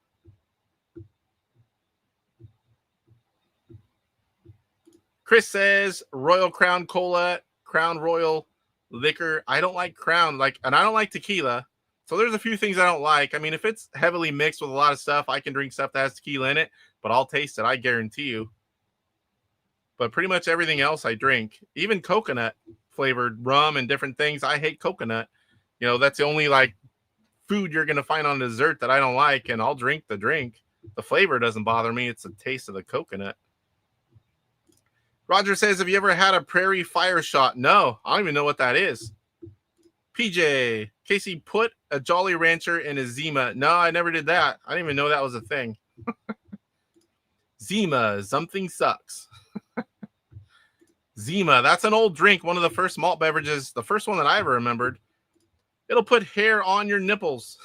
Chris says Royal Crown Cola, Crown Royal liquor. I don't like Crown, and I don't like tequila. So there's a few things I don't like. I mean, if it's heavily mixed with a lot of stuff, I can drink stuff that has tequila in it, but I'll taste it, I guarantee you. But pretty much everything else I drink, even coconut flavored rum and different things. I hate coconut. You know, that's the only food you're going to find on dessert that I don't like, and I'll drink the drink. The flavor doesn't bother me. It's the taste of the coconut. Roger says, have you ever had a prairie fire shot? No, I don't even know what that is. PJ, Casey put a Jolly Rancher in a Zima. No, I never did that. I didn't even know that was a thing. Zima, something sucks. Zima, that's an old drink. One of the first malt beverages, the first one that I ever remembered. It'll put hair on your nipples.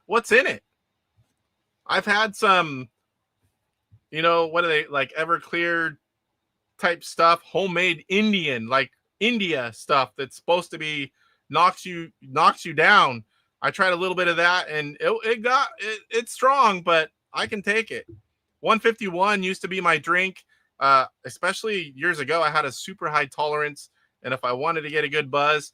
What's in it? I've had some, you know, what are they, like Everclear type stuff, homemade Indian, like India stuff that's supposed to be knocks you down. I tried a little bit of that, and it's strong, but I can take it. 151 used to be my drink, especially years ago. I had a super high tolerance, and if I wanted to get a good buzz,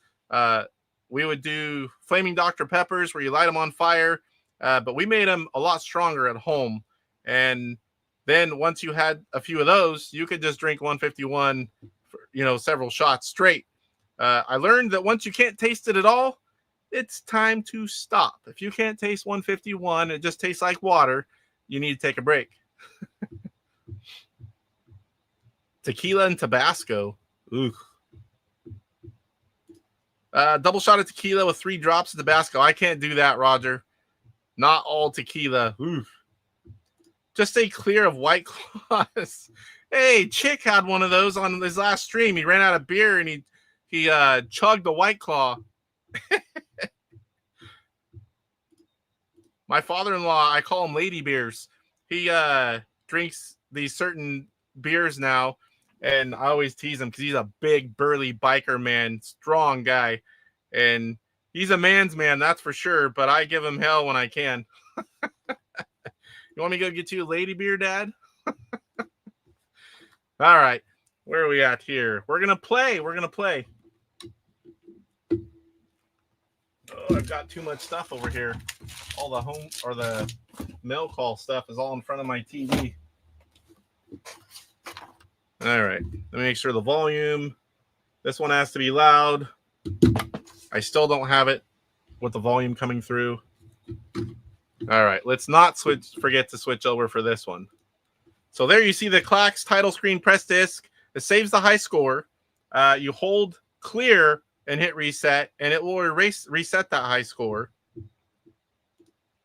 we would do Flaming Dr. Peppers where you light them on fire, but we made them a lot stronger at home. And then once you had a few of those, you could just drink 151, for, several shots straight. I learned that once you can't taste it at all, it's time to stop. If you can't taste 151, it just tastes like water, you need to take a break. Tequila and Tabasco. Ooh. Double shot of tequila with 3 drops of Tabasco. I can't do that, Roger. Not all tequila. Ooh. Just stay clear of White Claws. Hey, Chick had one of those on his last stream. He ran out of beer and he chugged a White Claw. My father-in-law, I call him lady beers. He drinks these certain beers now, and I always tease him because he's a big, burly biker man, strong guy, and he's a man's man, that's for sure, but I give him hell when I can. You want me to go get you a lady beer, Dad? All right, where are we at here? We're going to play. Oh, I've got too much stuff over here. All the home or the mail call stuff is all in front of my TV. All right, let me make sure the volume. This one has to be loud. I still don't have it with the volume coming through. All right, let's not forget to switch over for this one. So there you see the KLAX title screen press disc. It saves the high score. You hold clear and hit reset, and it will reset that high score.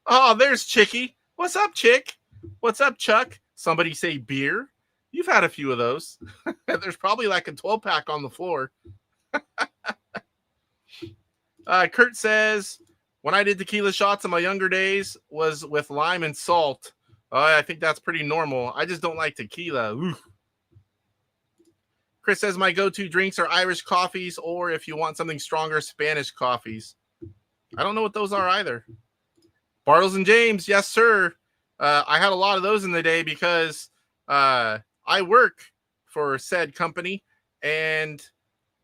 Oh, there's Chicky. What's up, Chick? What's up, Chuck? Somebody say beer. You've had a few of those. There's probably like a 12-pack on the floor. Kurt says, when I did tequila shots in my younger days was with lime and salt. I think that's pretty normal. I just don't like tequila. Oof. Chris says, my go-to drinks are Irish coffees, or if you want something stronger, Spanish coffees. I don't know what those are either. Bartles and James, yes, sir. I had a lot of those in the day because I work for said company, and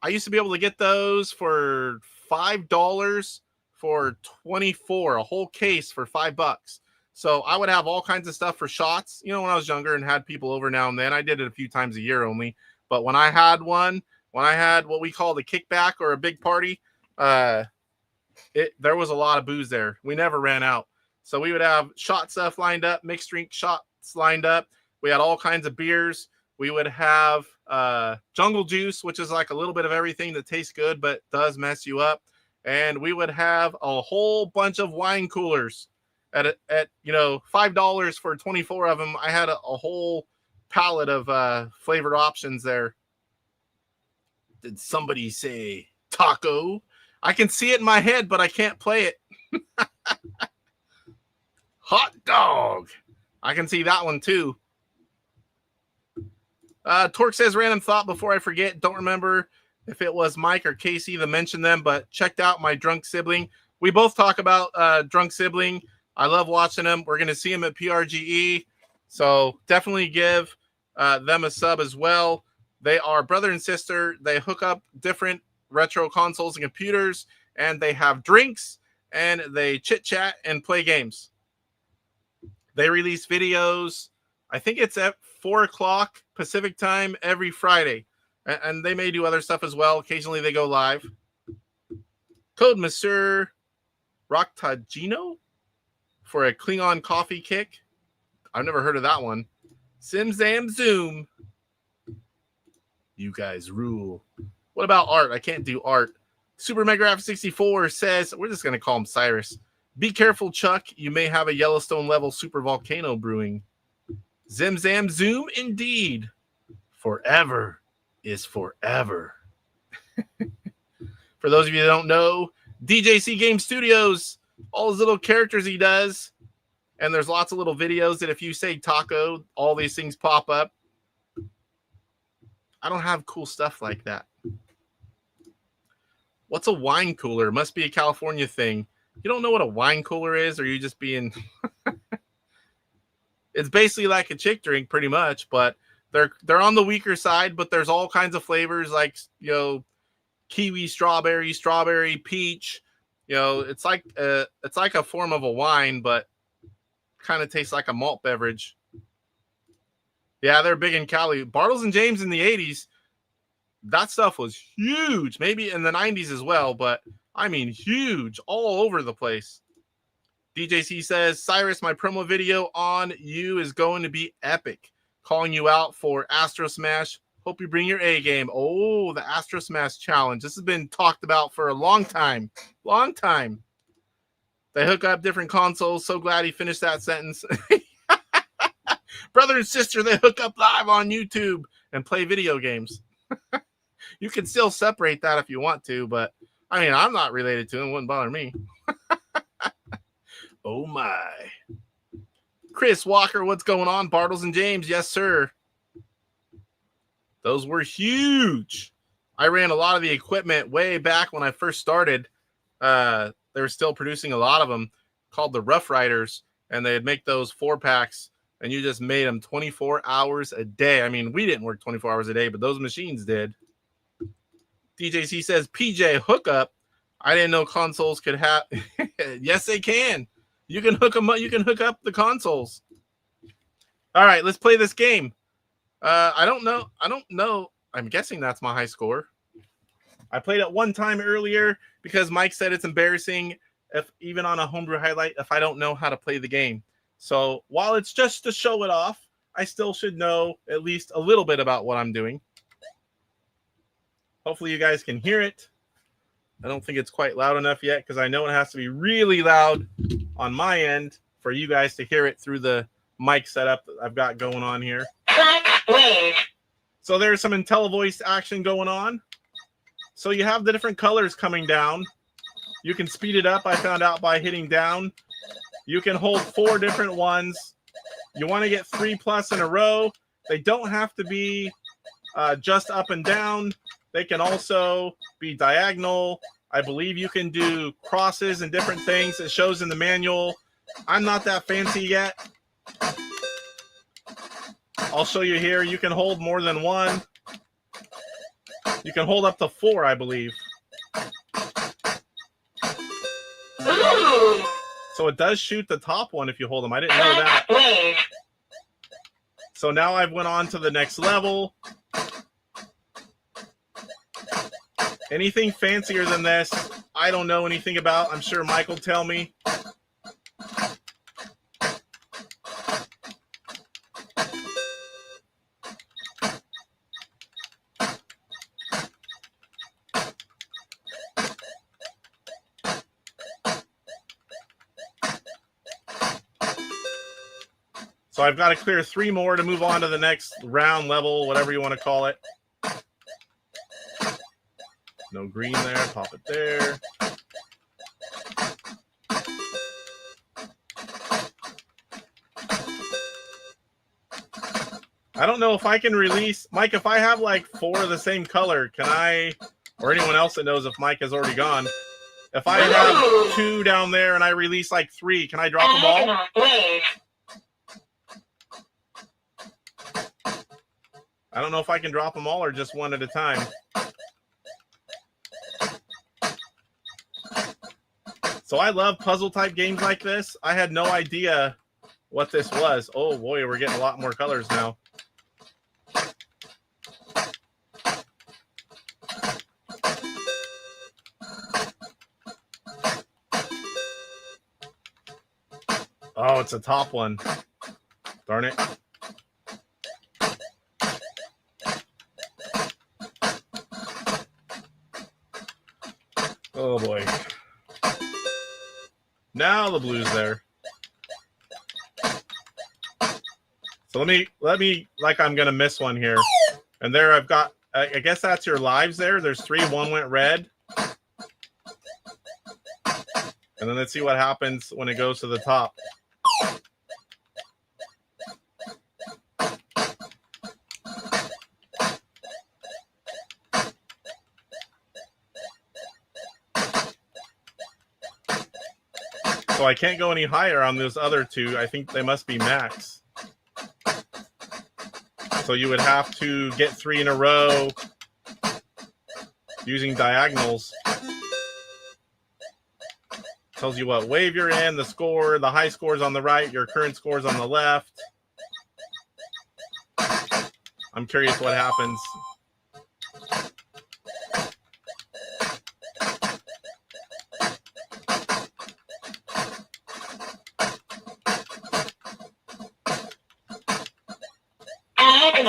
I used to be able to get those for $5 for 24, a whole case for $5. So I would have all kinds of stuff for shots, when I was younger and had people over now and then. I did it a few times a year only. But when I had what we called a kickback or a big party, there was a lot of booze there. We never ran out. So we would have shot stuff lined up, mixed drink shots lined up. We had all kinds of beers. We would have jungle juice, which is like a little bit of everything that tastes good but does mess you up. And we would have a whole bunch of wine coolers at $5 for 24 of them. I had a whole palette of flavored options there. Did somebody say taco? I can see it in my head, but I can't play it. Hot dog. I can see that one too. TORQ says, random thought before I forget. Don't remember if it was Mike or Casey that mentioned them, but checked out my drunk sibling. We both talk about drunk sibling. I love watching them. We're going to see them at PRGE. So definitely give them a sub as well. They are brother and sister. They hook up different retro consoles and computers, and they have drinks, and they chit-chat and play games. They release videos. I think it's at 4 o'clock Pacific time every Friday. And they may do other stuff as well. Occasionally they go live. Code Monsieur Roctagino for a Klingon coffee kick. I've never heard of that one. Sim Zam Zoom. You guys rule. What about art? I can't do art. Super Megagraph 64 says, we're just going to call him Cyrus. Be careful, Chuck. You may have a Yellowstone level super volcano brewing. Zim Zam Zoom, indeed. Forever is forever. For those of you that don't know, DJC Game Studios, all those little characters he does, and there's lots of little videos that if you say taco, all these things pop up. I don't have cool stuff like that. What's a wine cooler? Must be a California thing. You don't know what a wine cooler is, or you just being... It's basically like a chick drink pretty much, but they're on the weaker side, but there's all kinds of flavors like, kiwi, strawberry, peach. It's like a form of a wine, but kind of tastes like a malt beverage. Yeah, they're big in Cali. Bartles and James in the 80s, that stuff was huge. Maybe in the 90s as well, but I mean huge all over the place. DJC says, Cyrus, my promo video on you is going to be epic. Calling you out for Astro Smash. Hope you bring your A game. Oh, the Astro Smash challenge. This has been talked about for a long time. Long time. They hook up different consoles. So glad he finished that sentence. Brother and sister, they hook up live on YouTube and play video games. You can still separate that if you want to, but I mean, I'm not related to him. It wouldn't bother me. Oh my. Chris Walker, what's going on? Bartles and James, yes, sir. Those were huge. I ran a lot of the equipment way back when I first started. They were still producing a lot of them called the Rough Riders, and they'd make those 4-packs, and you just made them 24 hours a day. I mean, we didn't work 24 hours a day, but those machines did. DJC says, PJ, hookup. I didn't know consoles could have. Yes, they can. You can hook them up. You can hook up the consoles. All right, let's play this game. I don't know. I'm guessing that's my high score. I played it one time earlier because Mike said it's embarrassing, if even on a Homebrew Highlight, if I don't know how to play the game. So while it's just to show it off, I still should know at least a little bit about what I'm doing. Hopefully you guys can hear it. I don't think it's quite loud enough yet because I know it has to be really loud on my end for you guys to hear it through the mic setup that I've got going on here. So there's some IntelliVoice action going on. So you have the different colors coming down. You can speed it up, I found out, by hitting down. You can hold 4 different ones. You want to get 3+ in a row. They don't have to be just up and down. They can also be diagonal. I believe you can do crosses and different things. It shows in the manual. I'm not that fancy yet. I'll show you here. You can hold more than 1. You can hold up to 4, I believe. Ooh. So it does shoot the top one if you hold them. I didn't know that. So now I've went on to the next level. Anything fancier than this, I don't know anything about. I'm sure Mike will tell me. So I've got to clear 3 more to move on to the next round level, whatever you want to call it. No green there. Pop it there. I don't know if I can release... Mike, if I have like 4 of the same color, can I... Or anyone else that knows if Mike has already gone. If I have 2 down there and I release like 3, can I drop them all? I don't know if I can drop them all or just 1 at a time. So I love puzzle type games like this. I had no idea what this was. Oh boy, we're getting a lot more colors now. Oh, it's a top one. Darn it. Oh boy. Now the blue's there. So let me like I'm gonna miss one here. And there I've got I guess that's your lives there. There's 3, 1 went red. And then let's see what happens when it goes to the top. So I can't go any higher on those other 2. I think they must be max. So you would have to get 3 in a row using diagonals. Tells you what wave you're in, the score, the high score's on the right, your current score's on the left. I'm curious what happens.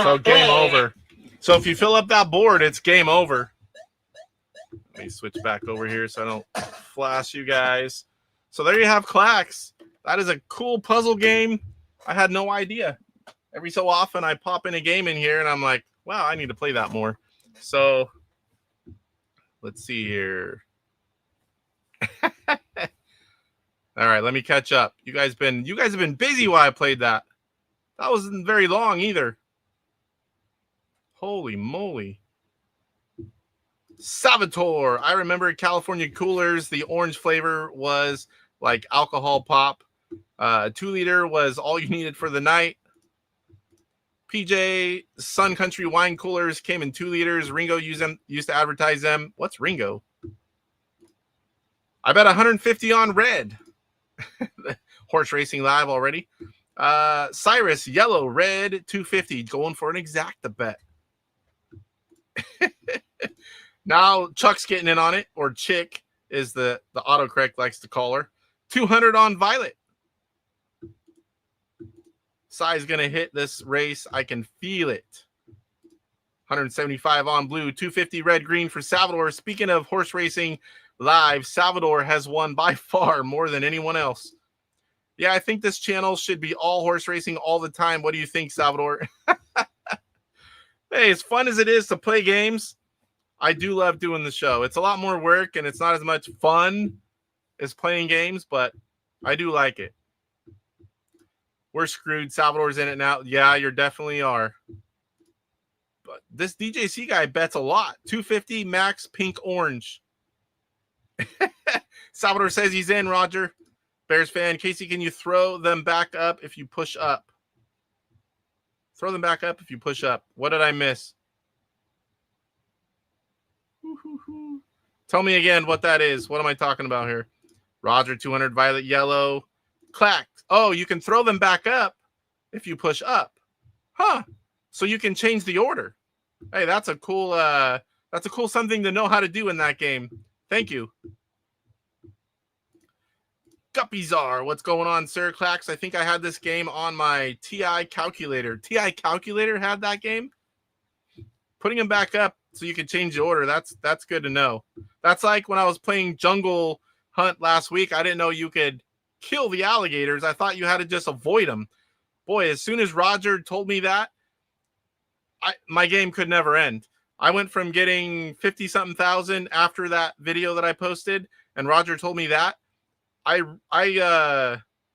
So game over. So if you fill up that board, it's game over. Let me switch back over here so I don't flash you guys. So there you have KLAX. That is a cool puzzle game. I had no idea. Every so often I pop in a game in here and I'm like, wow, I need to play that more. So let's see here. All right, let me catch up. You guys have been busy while I played that. That wasn't very long either. Holy moly. Savitor. I remember California Coolers. The orange flavor was like alcohol pop. 2-liter was all you needed for the night. PJ Sun Country wine coolers came in 2 liters. Ringo used to advertise them. What's Ringo? I bet 150 on red. Horse Racing Live already. Cyrus, yellow, red, 250. Going for an exacta bet. Now Chuck's getting in on it, or Chick is the autocorrect likes to call her. 200 on violet. Sai's going to hit this race. I can feel it. 175 on blue, 250 red, green for Savitor. Speaking of horse racing live, Savitor has won by far more than anyone else. Yeah, I think this channel should be all horse racing all the time. What do you think, Savitor? Hey, as fun as it is to play games, I do love doing the show. It's a lot more work, and it's not as much fun as playing games, but I do like it. We're screwed. Salvador's in it now. Yeah, you definitely are. But this DJC guy bets a lot. 250 max pink orange. Salvador says he's in, Roger. Bears fan. Casey, can you throw them back up if you push up? Throw them back up if you push up. What did I miss? Tell me again what that is. What am I talking about here? Roger, 200 violet, yellow. KLAX. Oh, you can throw them back up if you push up. Huh. So you can change the order. Hey, that's a cool something to know how to do in that game. Thank you. Guppyzar, what's going on, sir? KLAX, I think I had this game on my TI calculator. TI calculator had that game? Putting them back up so you can change the order, that's good to know. That's like when I was playing Jungle Hunt last week. I didn't know you could kill the alligators. I thought you had to just avoid them. boy, as soon as Roger told me that, my game could never end. I went from getting 50-something thousand after that video that I posted, and Roger told me that. I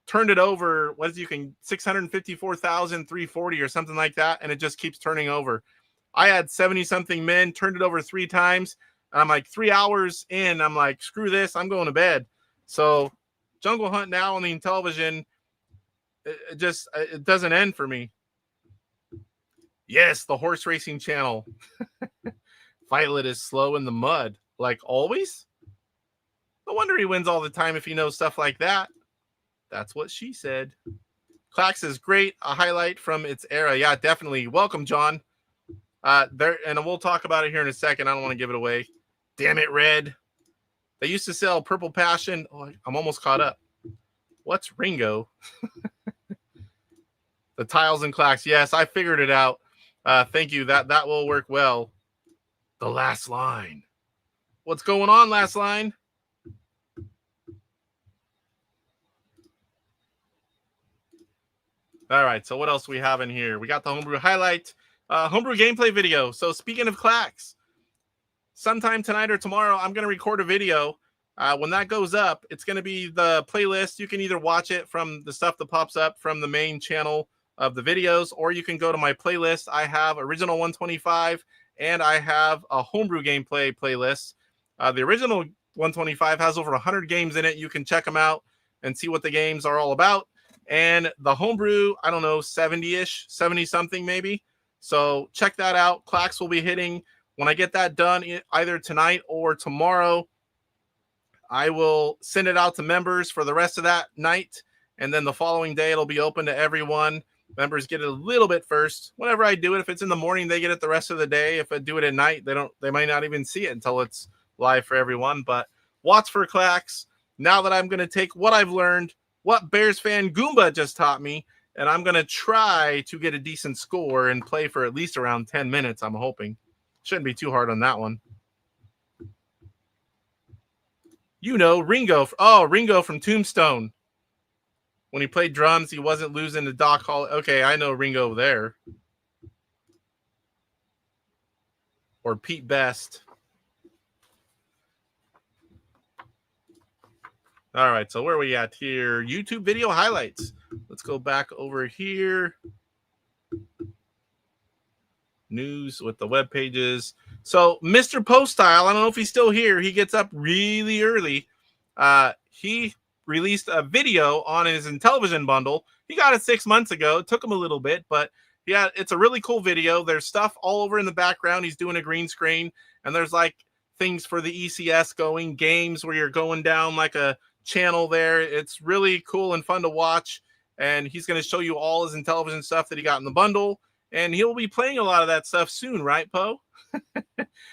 turned it over, 654,340 or something like that, and it just keeps turning over. I had 70-something men, turned it over 3 times, and I'm like 3 hours in, I'm like, screw this, I'm going to bed. So Jungle Hunt now on the Intellivision, it doesn't end for me. Yes, the horse racing channel. Violet is slow in the mud, like always. No wonder he wins all the time if he knows stuff like that. That's what she said. KLAX is great. A highlight from its era. Yeah, definitely. Welcome, John. And we'll talk about it here in a second. I don't want to give it away. Damn it, Red. They used to sell Purple Passion. Oh, I'm almost caught up. What's Ringo? The tiles and KLAX. Yes, I figured it out. Thank you. That will work well. The last line. What's going on, last line? All right, so what else we have in here? We got the Homebrew Highlight, Homebrew gameplay video. So speaking of KLAX, sometime tonight or tomorrow, I'm going to record a video. When that goes up, it's going to be the playlist. You can either watch it from the stuff that pops up from the main channel of the videos, or you can go to my playlist. I have Original 125, and I have a Homebrew gameplay playlist. The Original 125 has over 100 games in it. You can check them out and see what the games are all about. And the Homebrew, I don't know, 70-ish, 70-something maybe. So check that out. KLAX will be hitting. When I get that done, either tonight or tomorrow, I will send it out to members for the rest of that night. And then the following day, it'll be open to everyone. Members get it a little bit first. Whenever I do it, if it's in the morning, they get it the rest of the day. If I do it at night, they might not even see it until it's live for everyone. But watch for KLAX. Now that I'm going to take what I've learned, what Bears fan Goomba just taught me, and I'm going to try to get a decent score and play for at least around 10 minutes, I'm hoping. Shouldn't be too hard on that one. You know, Ringo. Oh, Ringo from Tombstone. When he played drums, he wasn't losing to Doc Hall. Okay, I know Ringo there. Or Pete Best. All right, so where are we at here? YouTube video highlights. Let's go back over here. News with the web pages. So Mr. Poestyle, I don't know if he's still here. He gets up really early. He released a video on his Intellivision bundle. He got it 6 months ago. It took him a little bit, but yeah, it's a really cool video. There's stuff all over in the background. He's doing a green screen, and there's like things for the ECS going, games where you're going down like a channel there. It's really cool and fun to watch, and he's going to show you all his Intellivision stuff that he got in the bundle, and he'll be playing a lot of that stuff soon, right, Poe?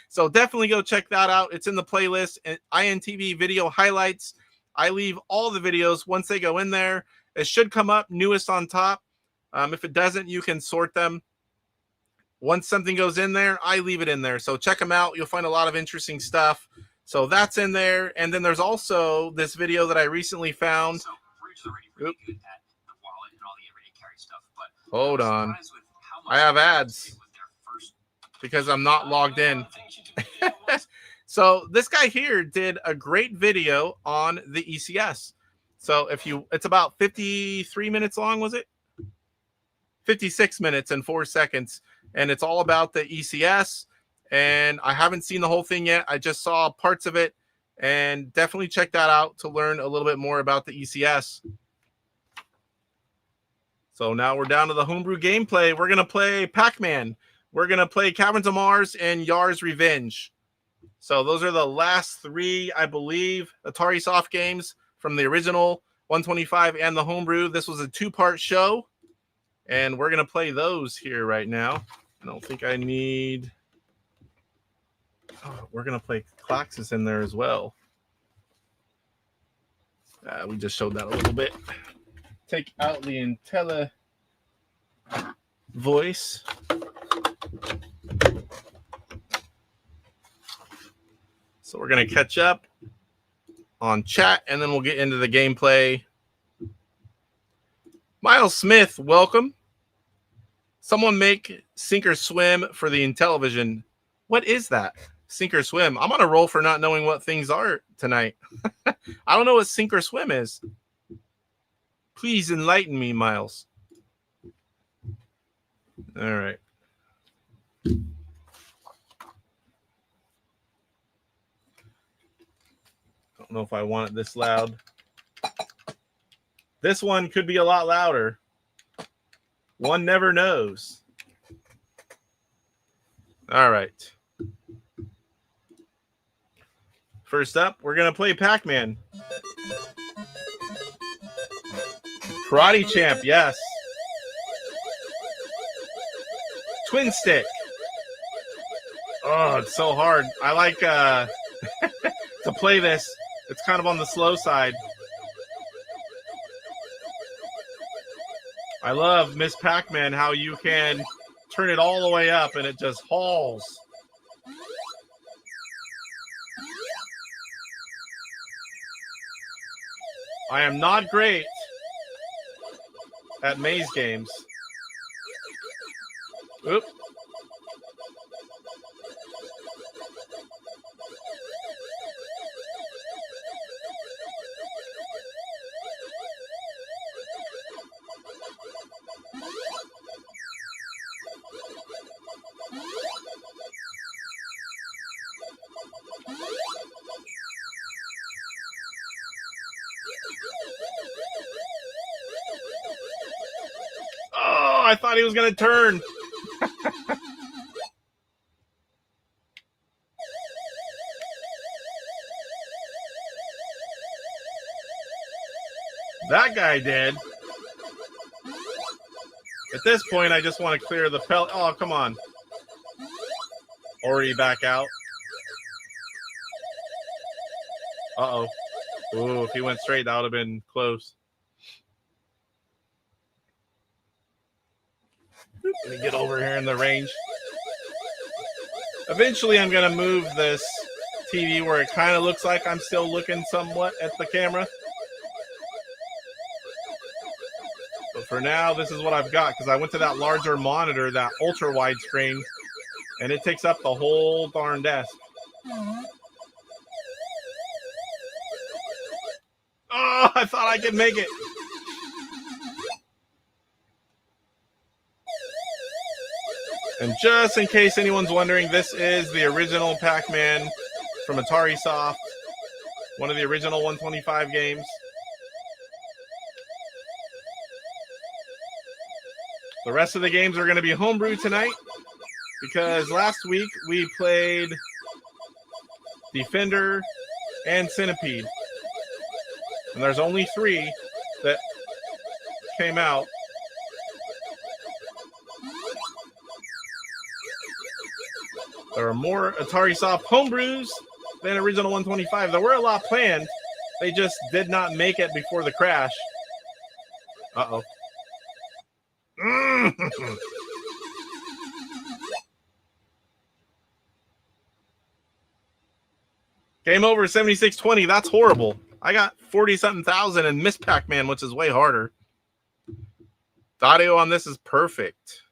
So definitely go check that out. It's in the playlist, INTV video highlights. I leave all the videos once they go in there. It should come up newest on top. If it doesn't, you can sort them. Once something goes in there, I leave it in there. So check them out. You'll find a lot of interesting stuff. So that's in there. And then there's also this video that I recently found. So we're already really good at the wallet and all the everyday carry stuff, but hold on. I have ads because I'm not logged in. So this guy here did a great video on the ECS. So it's about 53 minutes long, was it? 56 minutes and 4 seconds. And it's all about the ECS. And I haven't seen the whole thing yet. I just saw parts of it, and definitely check that out to learn a little bit more about the ECS. So now we're down to the Homebrew gameplay. We're going to play Pac-Man. We're going to play Caverns of Mars and Yar's Revenge. So those are the last 3, I believe, Atarisoft games from the original 125 and the Homebrew. This was a 2-part show, and we're going to play those here right now. I don't think I need... Oh, we're going to play KLAX is in there as well. We just showed that a little bit. Take out the voice. So we're going to catch up on chat, and then we'll get into the gameplay. Miles Smith, welcome. Someone make Sink or Swim for the Intellivision. What is that? Sink or Swim. I'm on a roll for not knowing what things are tonight. I don't know what Sink or Swim is. Please enlighten me, Miles. All right. Don't know if I want it this loud. This one could be a lot louder. One never knows. All right. First up, we're going to play Pac-Man. Karate Champ, yes. Twin Stick. Oh, it's so hard. I like to play this. It's kind of on the slow side. I love Miss Pac-Man, how you can turn it all the way up and it just hauls. I am not great at maze games. Oop. Oh, I thought he was going to turn. That guy did. At this point, I just want to clear the pellet. Oh, come on. Already back out. Uh-oh. Ooh, if he went straight, that would have been close. Let me get over here in the range. Eventually, I'm going to move this TV where it kind of looks like I'm still looking somewhat at the camera. But for now, this is what I've got because I went to that larger monitor, that ultra wide screen, and it takes up the whole darn desk. Oh, I thought I could make it. And just in case anyone's wondering, this is the original Pac-Man from Atarisoft, one of the original 125 games. The rest of the games are going to be homebrew tonight because last week we played Defender and Centipede. And there's only 3 that came out. There are more Atarisoft homebrews than original 125. There were a lot planned. They just did not make it before the crash. Uh-oh. Game over, 7620. That's horrible. I got 40-something thousand and Miss Pac-Man, which is way harder. The audio on this is perfect.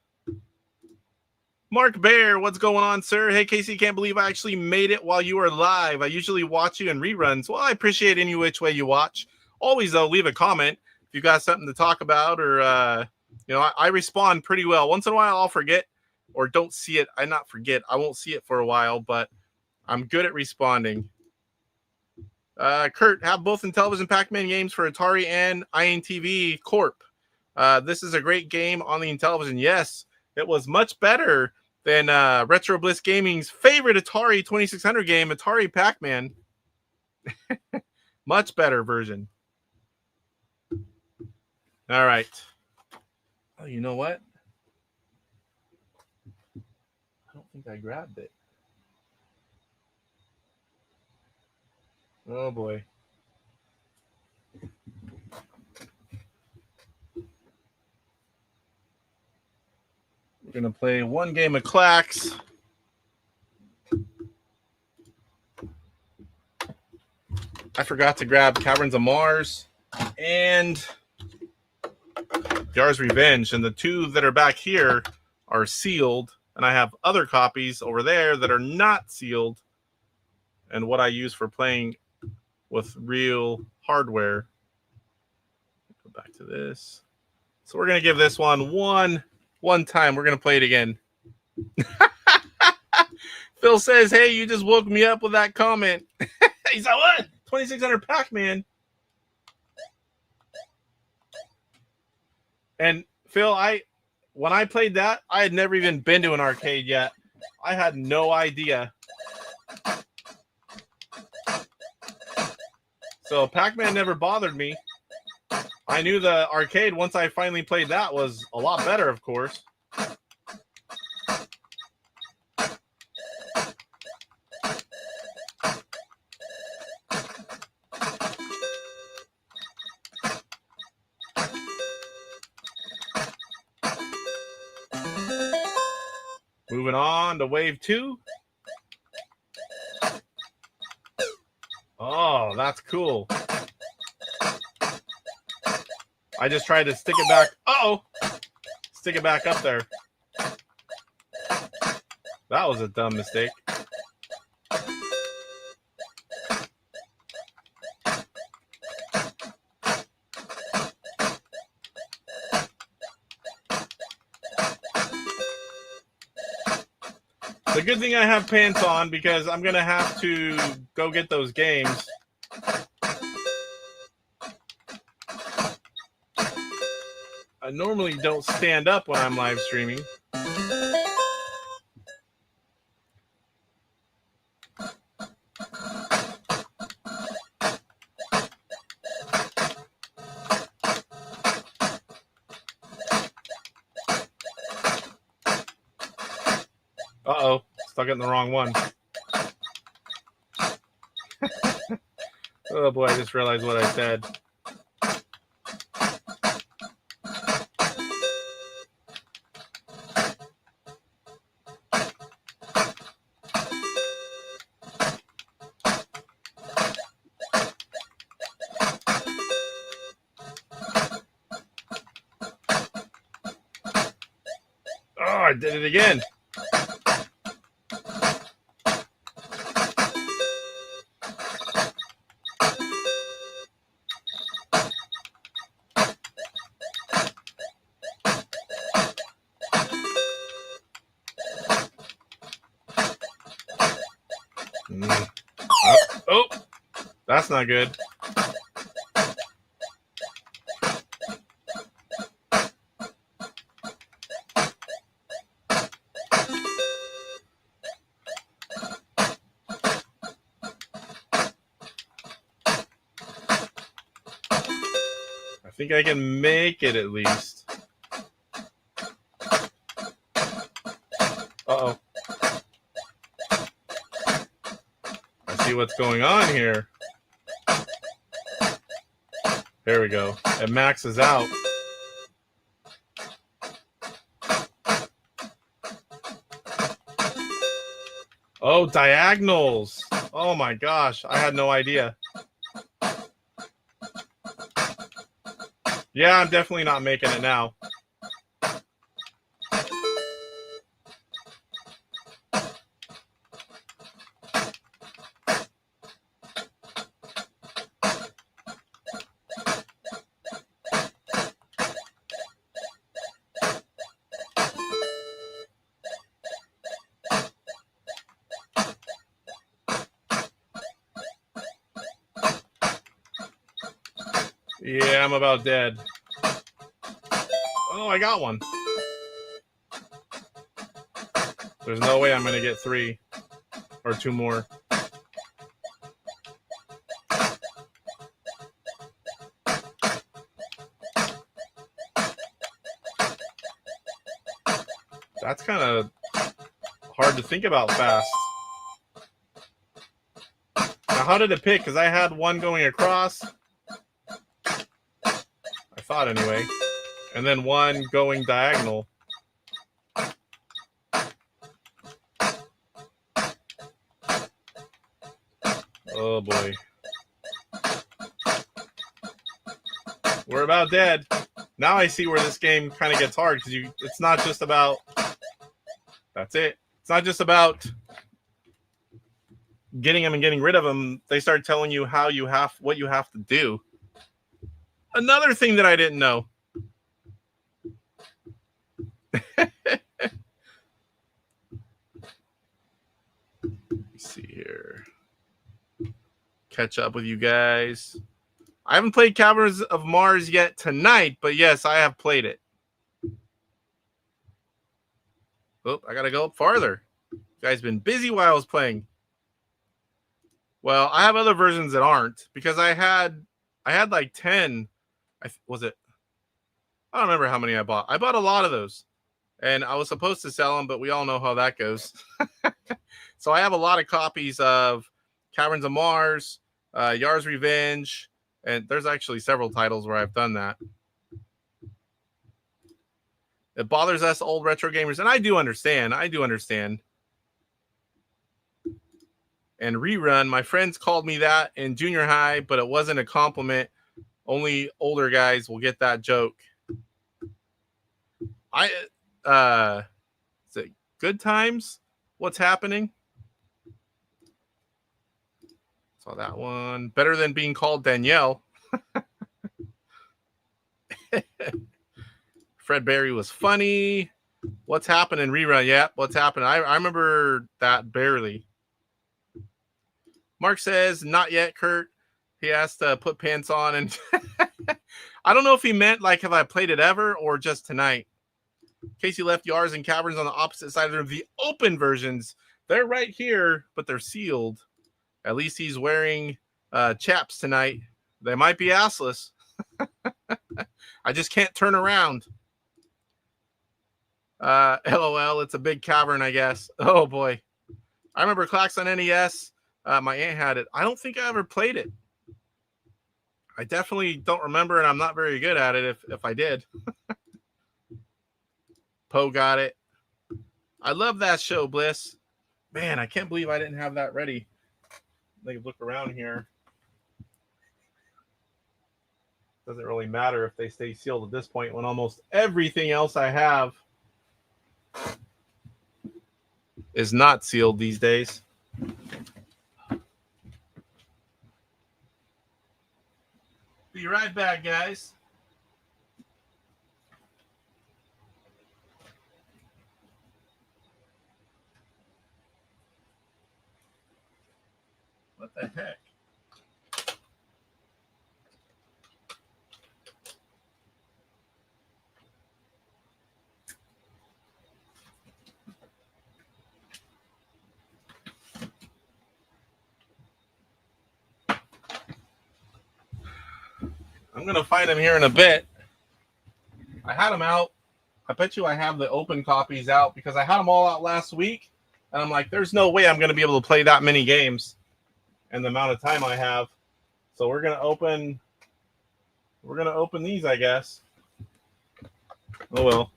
Mark Bear, what's going on, sir? Hey, Casey, can't believe I actually made it while you were live. I usually watch you in reruns. Well, I appreciate any which way you watch. Always, though, leave a comment if you got something to talk about or, I respond pretty well. Once in a while, I'll forget or don't see it. I not forget. I won't see it for a while, but I'm good at responding. Kurt, have both Intellivision Pac-Man games for Atari and INTV Corp. This is a great game on the Intellivision. Yes, it was much better than Retro Bliss Gaming's favorite Atari 2600 game, Atari Pac-Man. Much better version. All right. Oh, you know what? I don't think I grabbed it. Oh, boy. We're going to play one game of KLAX. I forgot to grab Caverns of Mars. And Jar's Revenge, and the 2 that are back here are sealed, and I have other copies over there that are not sealed, and what I use for playing with real hardware. Go back to this. So we're going to give this one time. We're going to play it again. Phil says, hey, you just woke me up with that comment. He's like, what? 2600 Pac-Man. And Phil, when I played that, I had never even been to an arcade yet. I had no idea. So Pac-Man never bothered me. I knew the arcade, once I finally played that, was a lot better, of course. Moving on to wave 2. Oh, that's cool. I just tried to stick it back. Uh-oh. Stick it back up there. That was a dumb mistake. The good thing I have pants on because I'm going to have to go get those games. I normally don't stand up when I'm live streaming. Uh-oh, stuck it in the wrong one. Oh boy, I just realized what I said. Oh, I did it again. Oh, that's not good. I think I can make it at least. Uh-oh. I see what's going on here. There we go. It maxes out. Oh, diagonals. Oh my gosh. I had no idea. Yeah, I'm definitely not making it now. Yeah, I'm about dead. Oh, I got one. There's no way I'm going to get 3 or 2 more. That's kind of hard to think about fast. Now, how did it pick? Because I had one going across. I thought anyway. And then one going diagonal. Oh boy. We're about dead. Now I see where this game kind of gets hard because it's not just about. That's it. It's not just about getting them and getting rid of them. They start telling you what you have to do. Another thing that I didn't know. Let's see here. Catch up with you guys. I haven't played Caverns of Mars yet tonight, but yes, I have played it. Oh, I gotta go up farther. You guys been busy while I was playing. Well, I have other versions that aren't because I had like 10. Was it? I don't remember how many I bought. I bought a lot of those, and I was supposed to sell them, but we all know how that goes. So I have a lot of copies of Caverns of Mars, Yar's Revenge, and there's actually several titles where I've done that. It bothers us old retro gamers, and I do understand. And rerun, my friends called me that in junior high, but it wasn't a compliment. Only older guys will get that joke. Is it Good Times? What's happening? Saw that one. Better than being called Danielle. Fred Berry was funny. What's happening? Rerun. Yeah, what's happening? I remember that barely. Mark says, not yet, Kurt. He has to put pants on. And I don't know if he meant like, have I played it ever or just tonight? Casey left Yars and Caverns on the opposite side of the open versions. They're right here, but they're sealed. At least he's wearing chaps tonight. They might be assless. I just can't turn around. LOL, it's a big cavern, I guess. Oh, boy. I remember KLAX on NES. My aunt had it. I don't think I ever played it. I definitely don't remember, and I'm not very good at it if I did. Poe got it. I love that show, Bliss. Man, I can't believe I didn't have that ready. Let me look around here. Doesn't really matter if they stay sealed at this point when almost everything else I have is not sealed these days. Be right back, guys. What the heck? I'm going to find them here in a bit. I had them out. I bet you I have the open copies out because I had them all out last week. And I'm like, there's no way I'm going to be able to play that many games in the amount of time I have. So we're going to open these, I guess. Oh, well.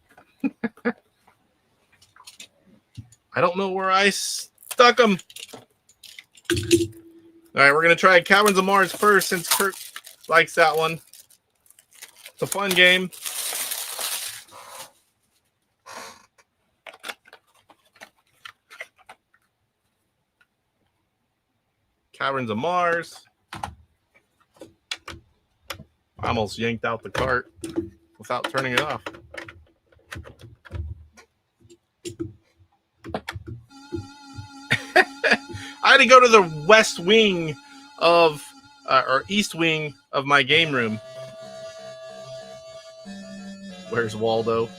I don't know where I stuck them. All right, we're going to try Caverns of Mars first since Kurt likes that one. It's a fun game. Caverns of Mars. I almost yanked out the cart without turning it off. I had to go to the west wing of, or east wing of my game room. Where's Waldo?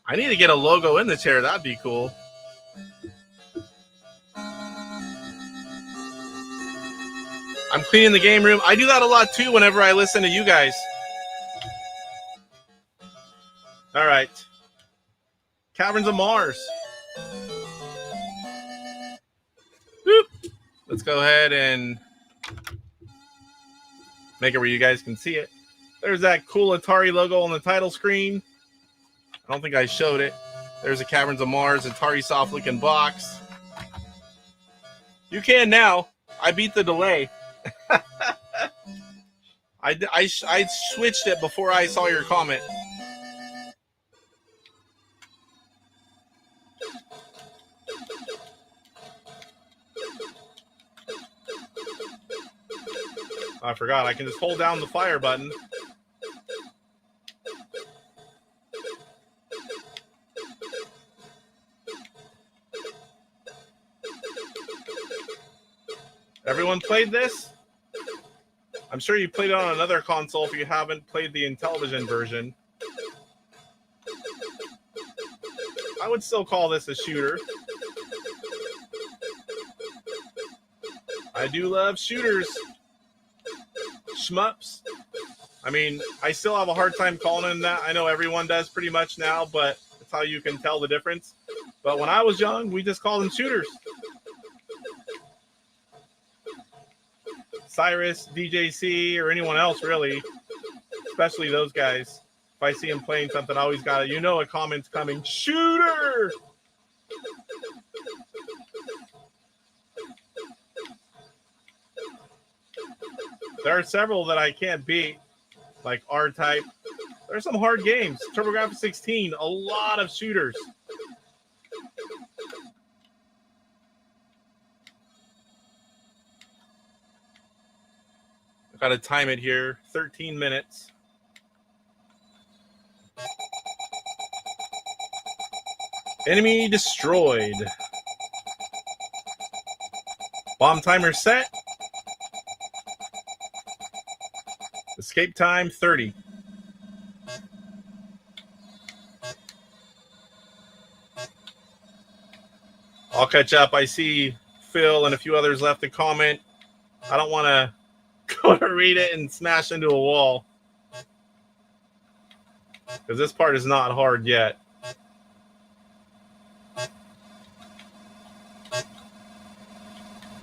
I need to get a logo in the chair. That'd be cool. I'm cleaning the game room. I do that a lot too whenever I listen to you guys. All right. Caverns of Mars. Boop. Let's go ahead and make it where you guys can see it. There's that cool Atari logo on the title screen. I don't think I showed it. There's a Caverns of Mars Atarisoft looking box. You can now. I beat the delay. I switched it before I saw your comment. I forgot. I can just hold down the fire button. Everyone played this? I'm sure you played it on another console if you haven't played the Intellivision version. I would still call this a shooter. I do love shooters. Shmups. I mean, I still have a hard time calling them that. I know everyone does pretty much now, but that's how you can tell the difference. But when I was young, we just called them shooters. Cyrus, DJC, or anyone else, really. Especially those guys. If I see them playing something, I always got it. You know a comment's coming. Shooter! There are several that I can't beat, like R-Type. There's some hard games. TurboGrafx 16, a lot of shooters. I've got to time it here, 13 minutes. Enemy destroyed. Bomb timer set. Escape time 30. I'll catch up. I see Phil and a few others left a comment. I don't want to go to read it and smash into a wall, because this part is not hard yet.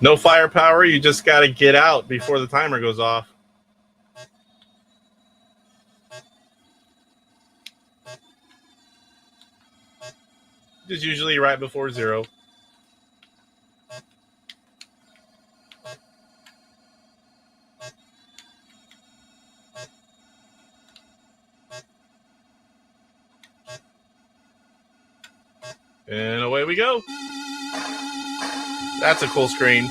No firepower. You just got to get out before the timer goes off. Just usually right before 0. And away we go. That's a cool screen.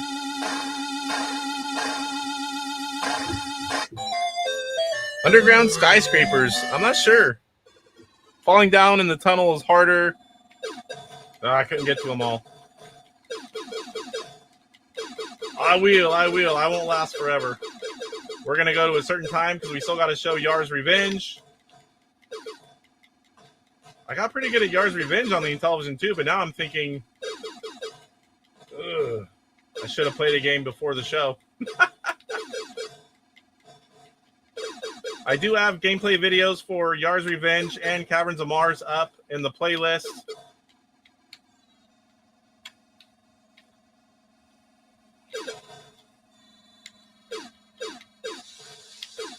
Underground skyscrapers. I'm not sure. Falling down in the tunnel is harder. I couldn't get to them all. I will. I won't last forever. We're going to go to a certain time because we still got to show Yar's Revenge. I got pretty good at Yar's Revenge on the Intellivision too, but now I'm thinking, I should have played a game before the show. I do have gameplay videos for Yar's Revenge and Caverns of Mars up in the playlist.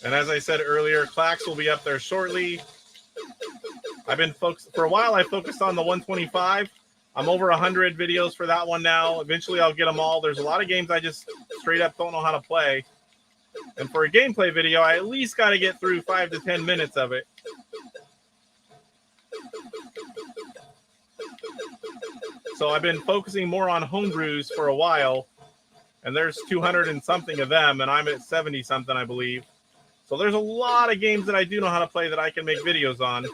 And as I said earlier, KLAX will be up there shortly. I've been focused for a while. I focused on the 125. I'm over 100 videos for that one now. Eventually, I'll get them all. There's a lot of games I just straight up don't know how to play. And for a gameplay video, I at least got to get through 5 to 10 minutes of it. So I've been focusing more on homebrews for a while. And there's 200 and something of them, and I'm at 70 something, I believe. So there's a lot of games that I do know how to play that I can make videos on.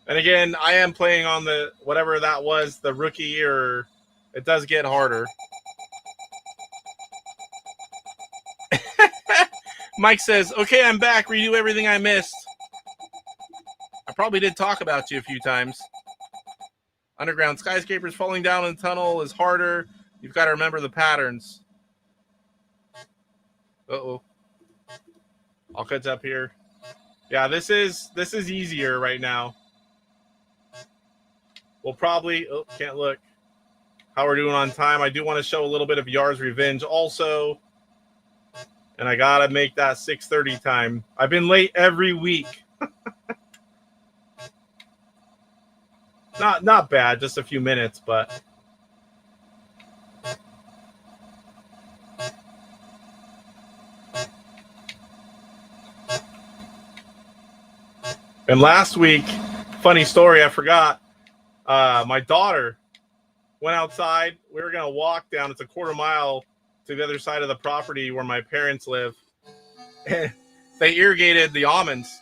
And again, I am playing on the, whatever that was, the rookie, or it does get harder. Mike says, okay, I'm back. Redo everything I missed. I probably did talk about you a few times. Underground skyscrapers, falling down in the tunnel is harder. You've got to remember the patterns. Uh-oh. I'll catch up here. Yeah, this is easier right now. We'll probably, can't look how we're doing on time. I do want to show a little bit of Yar's Revenge also. And I got to make that 6:30 time. I've been late every week. Not bad, just a few minutes, but and last week, funny story, I forgot. My daughter went outside. We were gonna walk down. It's a quarter mile to the other side of the property where my parents live. And they irrigated the almonds.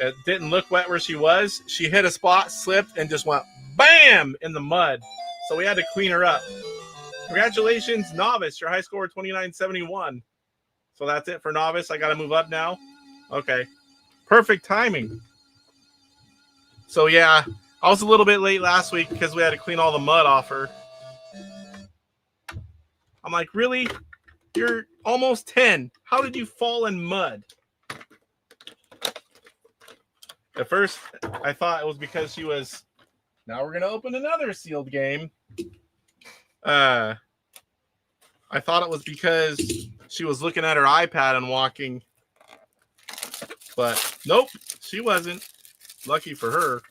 It didn't look wet where she was. She hit a spot, slipped, and just went bam in the mud. So we had to clean her up. Congratulations, Novice. Your high score 2971. So that's it for Novice. I got to move up now. Okay. Perfect timing. So yeah, I was a little bit late last week because we had to clean all the mud off her. I'm like, really? You're almost 10. How did you fall in mud? At first, I thought it was because she was... Now we're going to open another sealed game. I thought it was because she was looking at her iPad and walking. But nope, she wasn't. Lucky for her.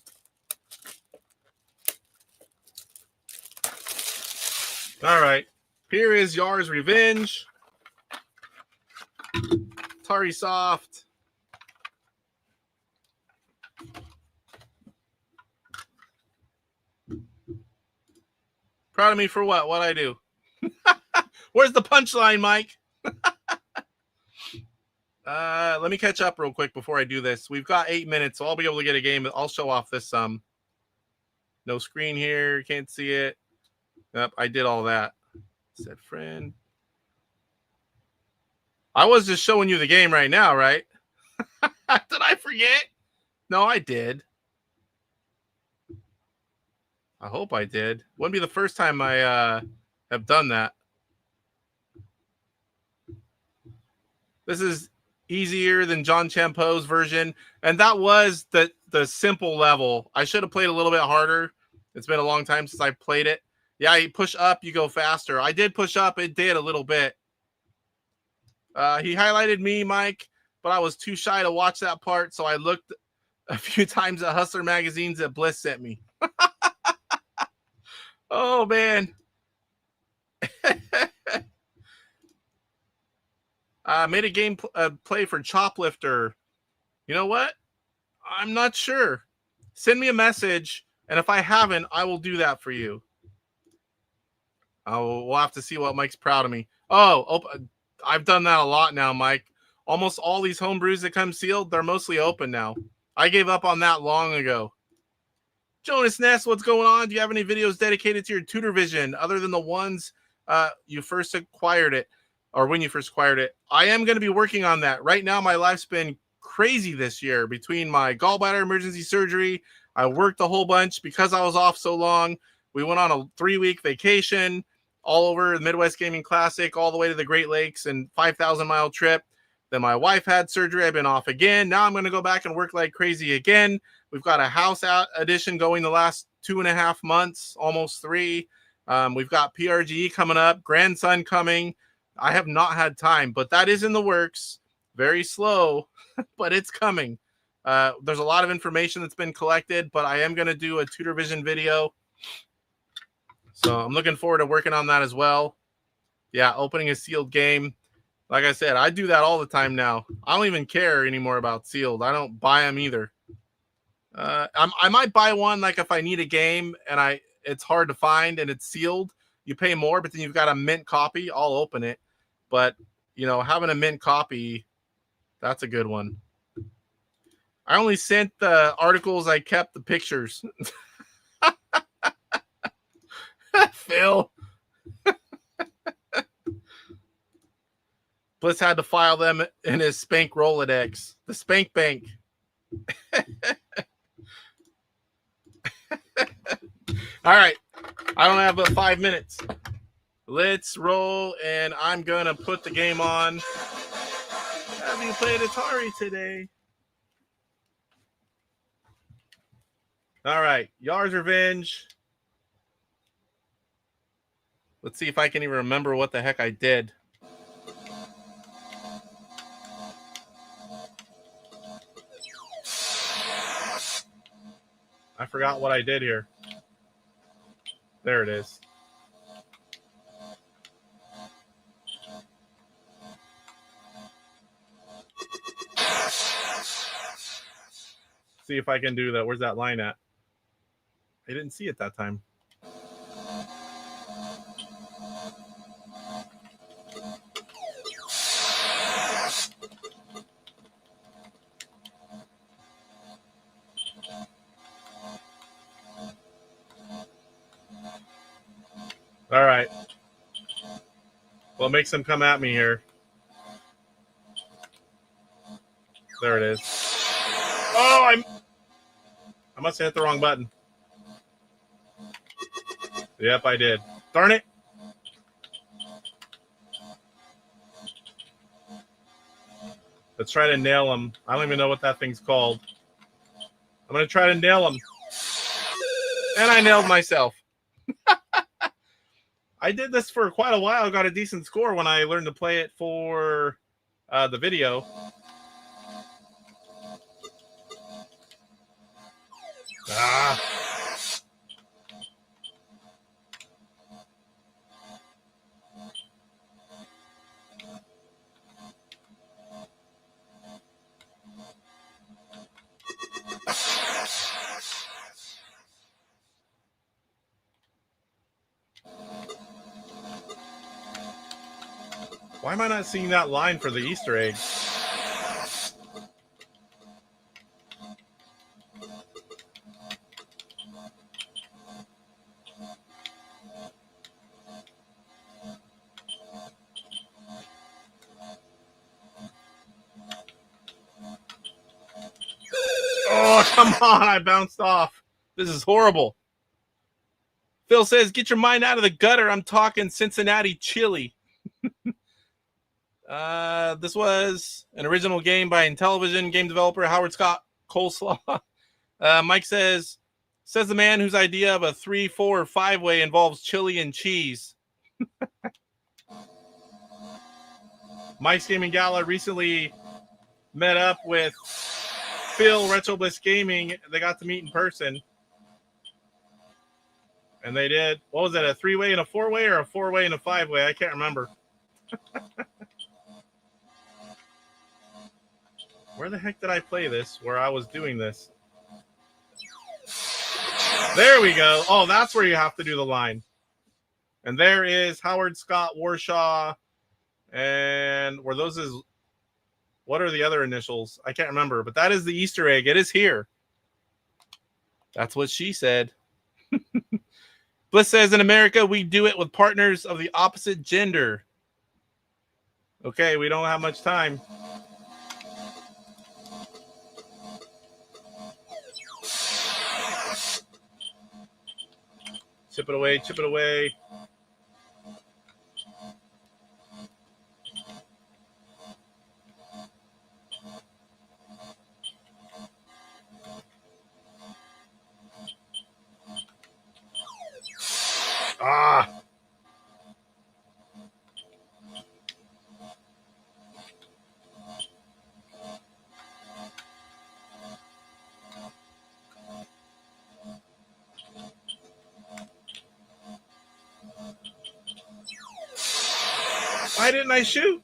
All right. Here is Yar's Revenge. Atarisoft. Proud of me for what? What'd I do? Where's the punchline, Mike? Let me catch up real quick before I do this. We've got 8 minutes, so I'll be able to get a game. I'll show off this. No screen here. Can't see it. Yep, I did all that. Said friend. I was just showing you the game right now, right? Did I forget? No, I did. I hope I did. Wouldn't be the first time I have done that. This is easier than John Champeau's version, and that was the simple level. I should have played a little bit harder. It's been a long time since I played it. Yeah, you push up, you go faster. I did push up. It did a little bit. He highlighted me, Mike, but I was too shy to watch that part, so I looked a few times at Hustler magazines that Bliss sent me. Oh, man. Made a game play for Choplifter. You know what? I'm not sure. Send me a message, and if I haven't, I will do that for you. We'll have to see what Mike's proud of me. I've done that a lot now, Mike. Almost all these homebrews that come sealed, they're mostly open now. I gave up on that long ago. Jonas Ness, what's going on? Do you have any videos dedicated to your tutor vision other than the ones you first acquired it, or when you first acquired it? I am going to be working on that. Right now, my life's been crazy this year. Between my gallbladder emergency surgery, I worked a whole bunch because I was off so long. We went on a 3-week vacation all over the Midwest Gaming Classic, all the way to the Great Lakes, and 5,000-mile trip. Then my wife had surgery. I've been off again. Now I'm going to go back and work like crazy again. We've got a house out edition going the last 2.5 months, almost 3. We've got PRGE coming up, grandson coming. I have not had time, but that is in the works. Very slow, but it's coming. There's a lot of information that's been collected, but I am going to do a tutor vision video. So I'm looking forward to working on that as well. Yeah, opening a sealed game. Like I said, I do that all the time now. I don't even care anymore about sealed. I don't buy them either. I might buy one like if I need a game and it's hard to find and it's sealed. You pay more, but then you've got a mint copy. I'll open it. But, having a mint copy, that's a good one. I only sent the articles. I kept the pictures. Phil. Bliss had to file them in his Spank Rolodex. The Spank Bank. All right. I don't have but 5 minutes. Let's roll, and I'm going to put the game on. Have you played Atari today? All right. Yar's Revenge. Let's see if I can even remember what the heck I did. I forgot what I did here. There it is. See if I can do that. Where's that line at? I didn't see it that time. All right. Well, it makes them come at me here. There it is. Oh, I must have hit the wrong button. Yep, I did. Darn it. Let's try to nail him. I don't even know what that thing's called. I'm going to try to nail him. And I nailed myself. I did this for quite a while. I got a decent score when I learned to play it for the video. Ah. Why am I not seeing that line for the Easter egg? Oh, come on. I bounced off. This is horrible. Phil says, get your mind out of the gutter. I'm talking Cincinnati chili. This was an original game by Intellivision game developer Howard Scott Coleslaw. Mike says the man whose idea of a 3, 4, or 5-way involves chili and cheese. Mike's Gaming Gala recently met up with Phil, Retro Bliss Gaming. They got to meet in person. And they did, what was it, a 3-way and a 4-way or a 4-way and a 5-way? I can't remember. Where the heck did I play this where I was doing this? There we go. Oh, that's where you have to do the line. And there is Howard Scott Warshaw. And were those his... What are the other initials? I can't remember. But that is the Easter egg. It is here. That's what she said. Bliss says, in America, we do it with partners of the opposite gender. Okay, we don't have much time. Chip it away, chip it away. Ah. Why didn't I shoot?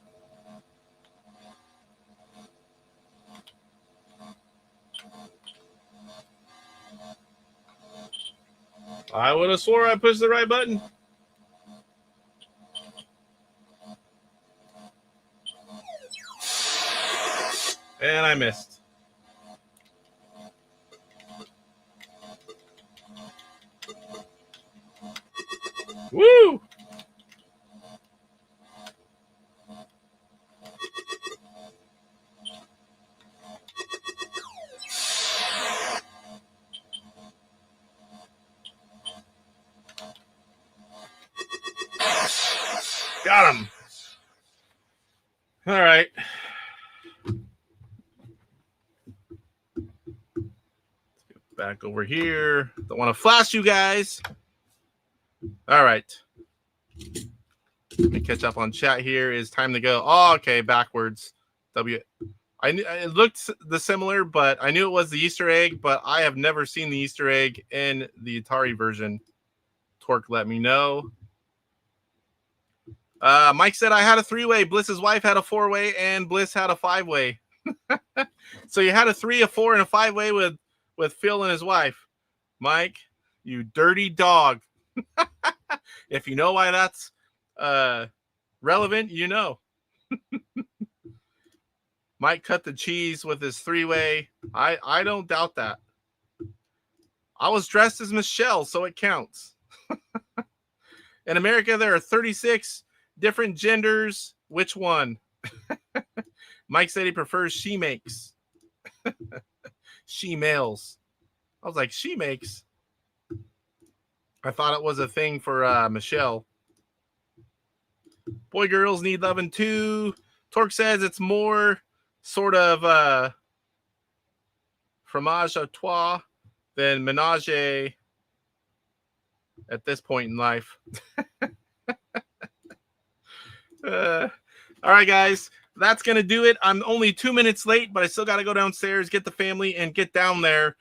I would have swore I pushed the right button. And I missed. Woo! Got him. All right. Let's get back over here. Don't want to flash you guys. All right. Let me catch up on chat here. It's time to go. Oh, okay. Backwards. It looked similar, but I knew it was the Easter egg, but I have never seen the Easter egg in the Atari version. TORQ let me know. Mike said I had a 3-way. Bliss's wife had a 4-way, and Bliss had a 5-way. So you had a 3, a 4, and a 5-way with Phil and his wife. Mike, you dirty dog. If you know why that's relevant, you know. Mike cut the cheese with his 3-way. I don't doubt that. I was dressed as Michelle, so it counts. In America, there are 36 different genders. Which one? Mike said he prefers she makes. She males. I was like, she makes. I thought it was a thing for Michelle. Boy, girls need loving too. TORQ says it's more sort of fromage à trois than menage at this point in life. All right, guys. That's going to do it. I'm only 2 minutes late, but I still got to go downstairs, get the family, and get down there.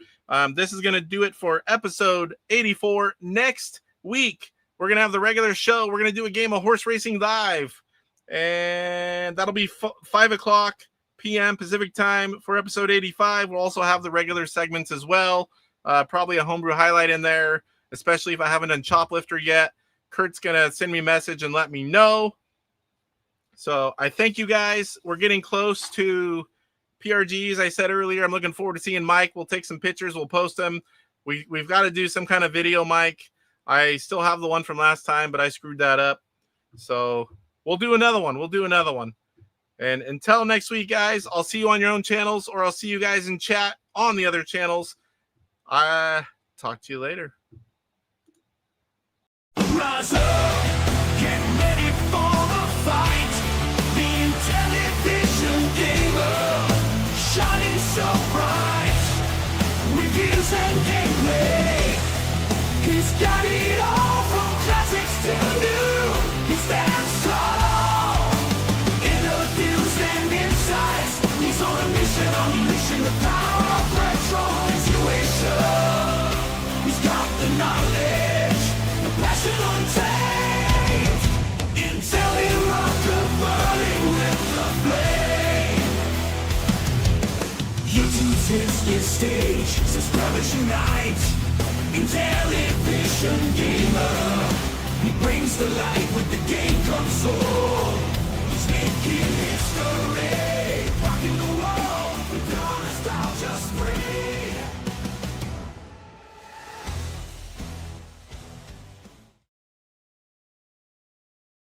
This is going to do it for episode 84. Next week, we're going to have the regular show. We're going to do a game of horse racing live. And that'll be 5 o'clock p.m. Pacific time for episode 85. We'll also have the regular segments as well. Probably a homebrew highlight in there, especially if I haven't done Choplifter yet. Kurt's going to send me a message and let me know. So I thank you guys. We're getting close to PRGs. I said earlier, I'm looking forward to seeing Mike. We'll take some pictures. We'll post them. We've got to do some kind of video, Mike. I still have the one from last time, but I screwed that up. So we'll do another one. And until next week, guys, I'll see you on your own channels, or I'll see you guys in chat on the other channels. Talk to you later. Rise up, get ready for the fight. The Intellivision gamer, shining so bright. Reviews and gameplay, he's got it all from classics to new. He stands tall, interviews and insights. He's on a mission, unleashing the power of retro intuition. He's got the knowledge, the passion untamed. Intellivision burning with the flame. YouTube's his stage, subscribers unite. Intellivision gamer, he brings the light with the game console. He's making history.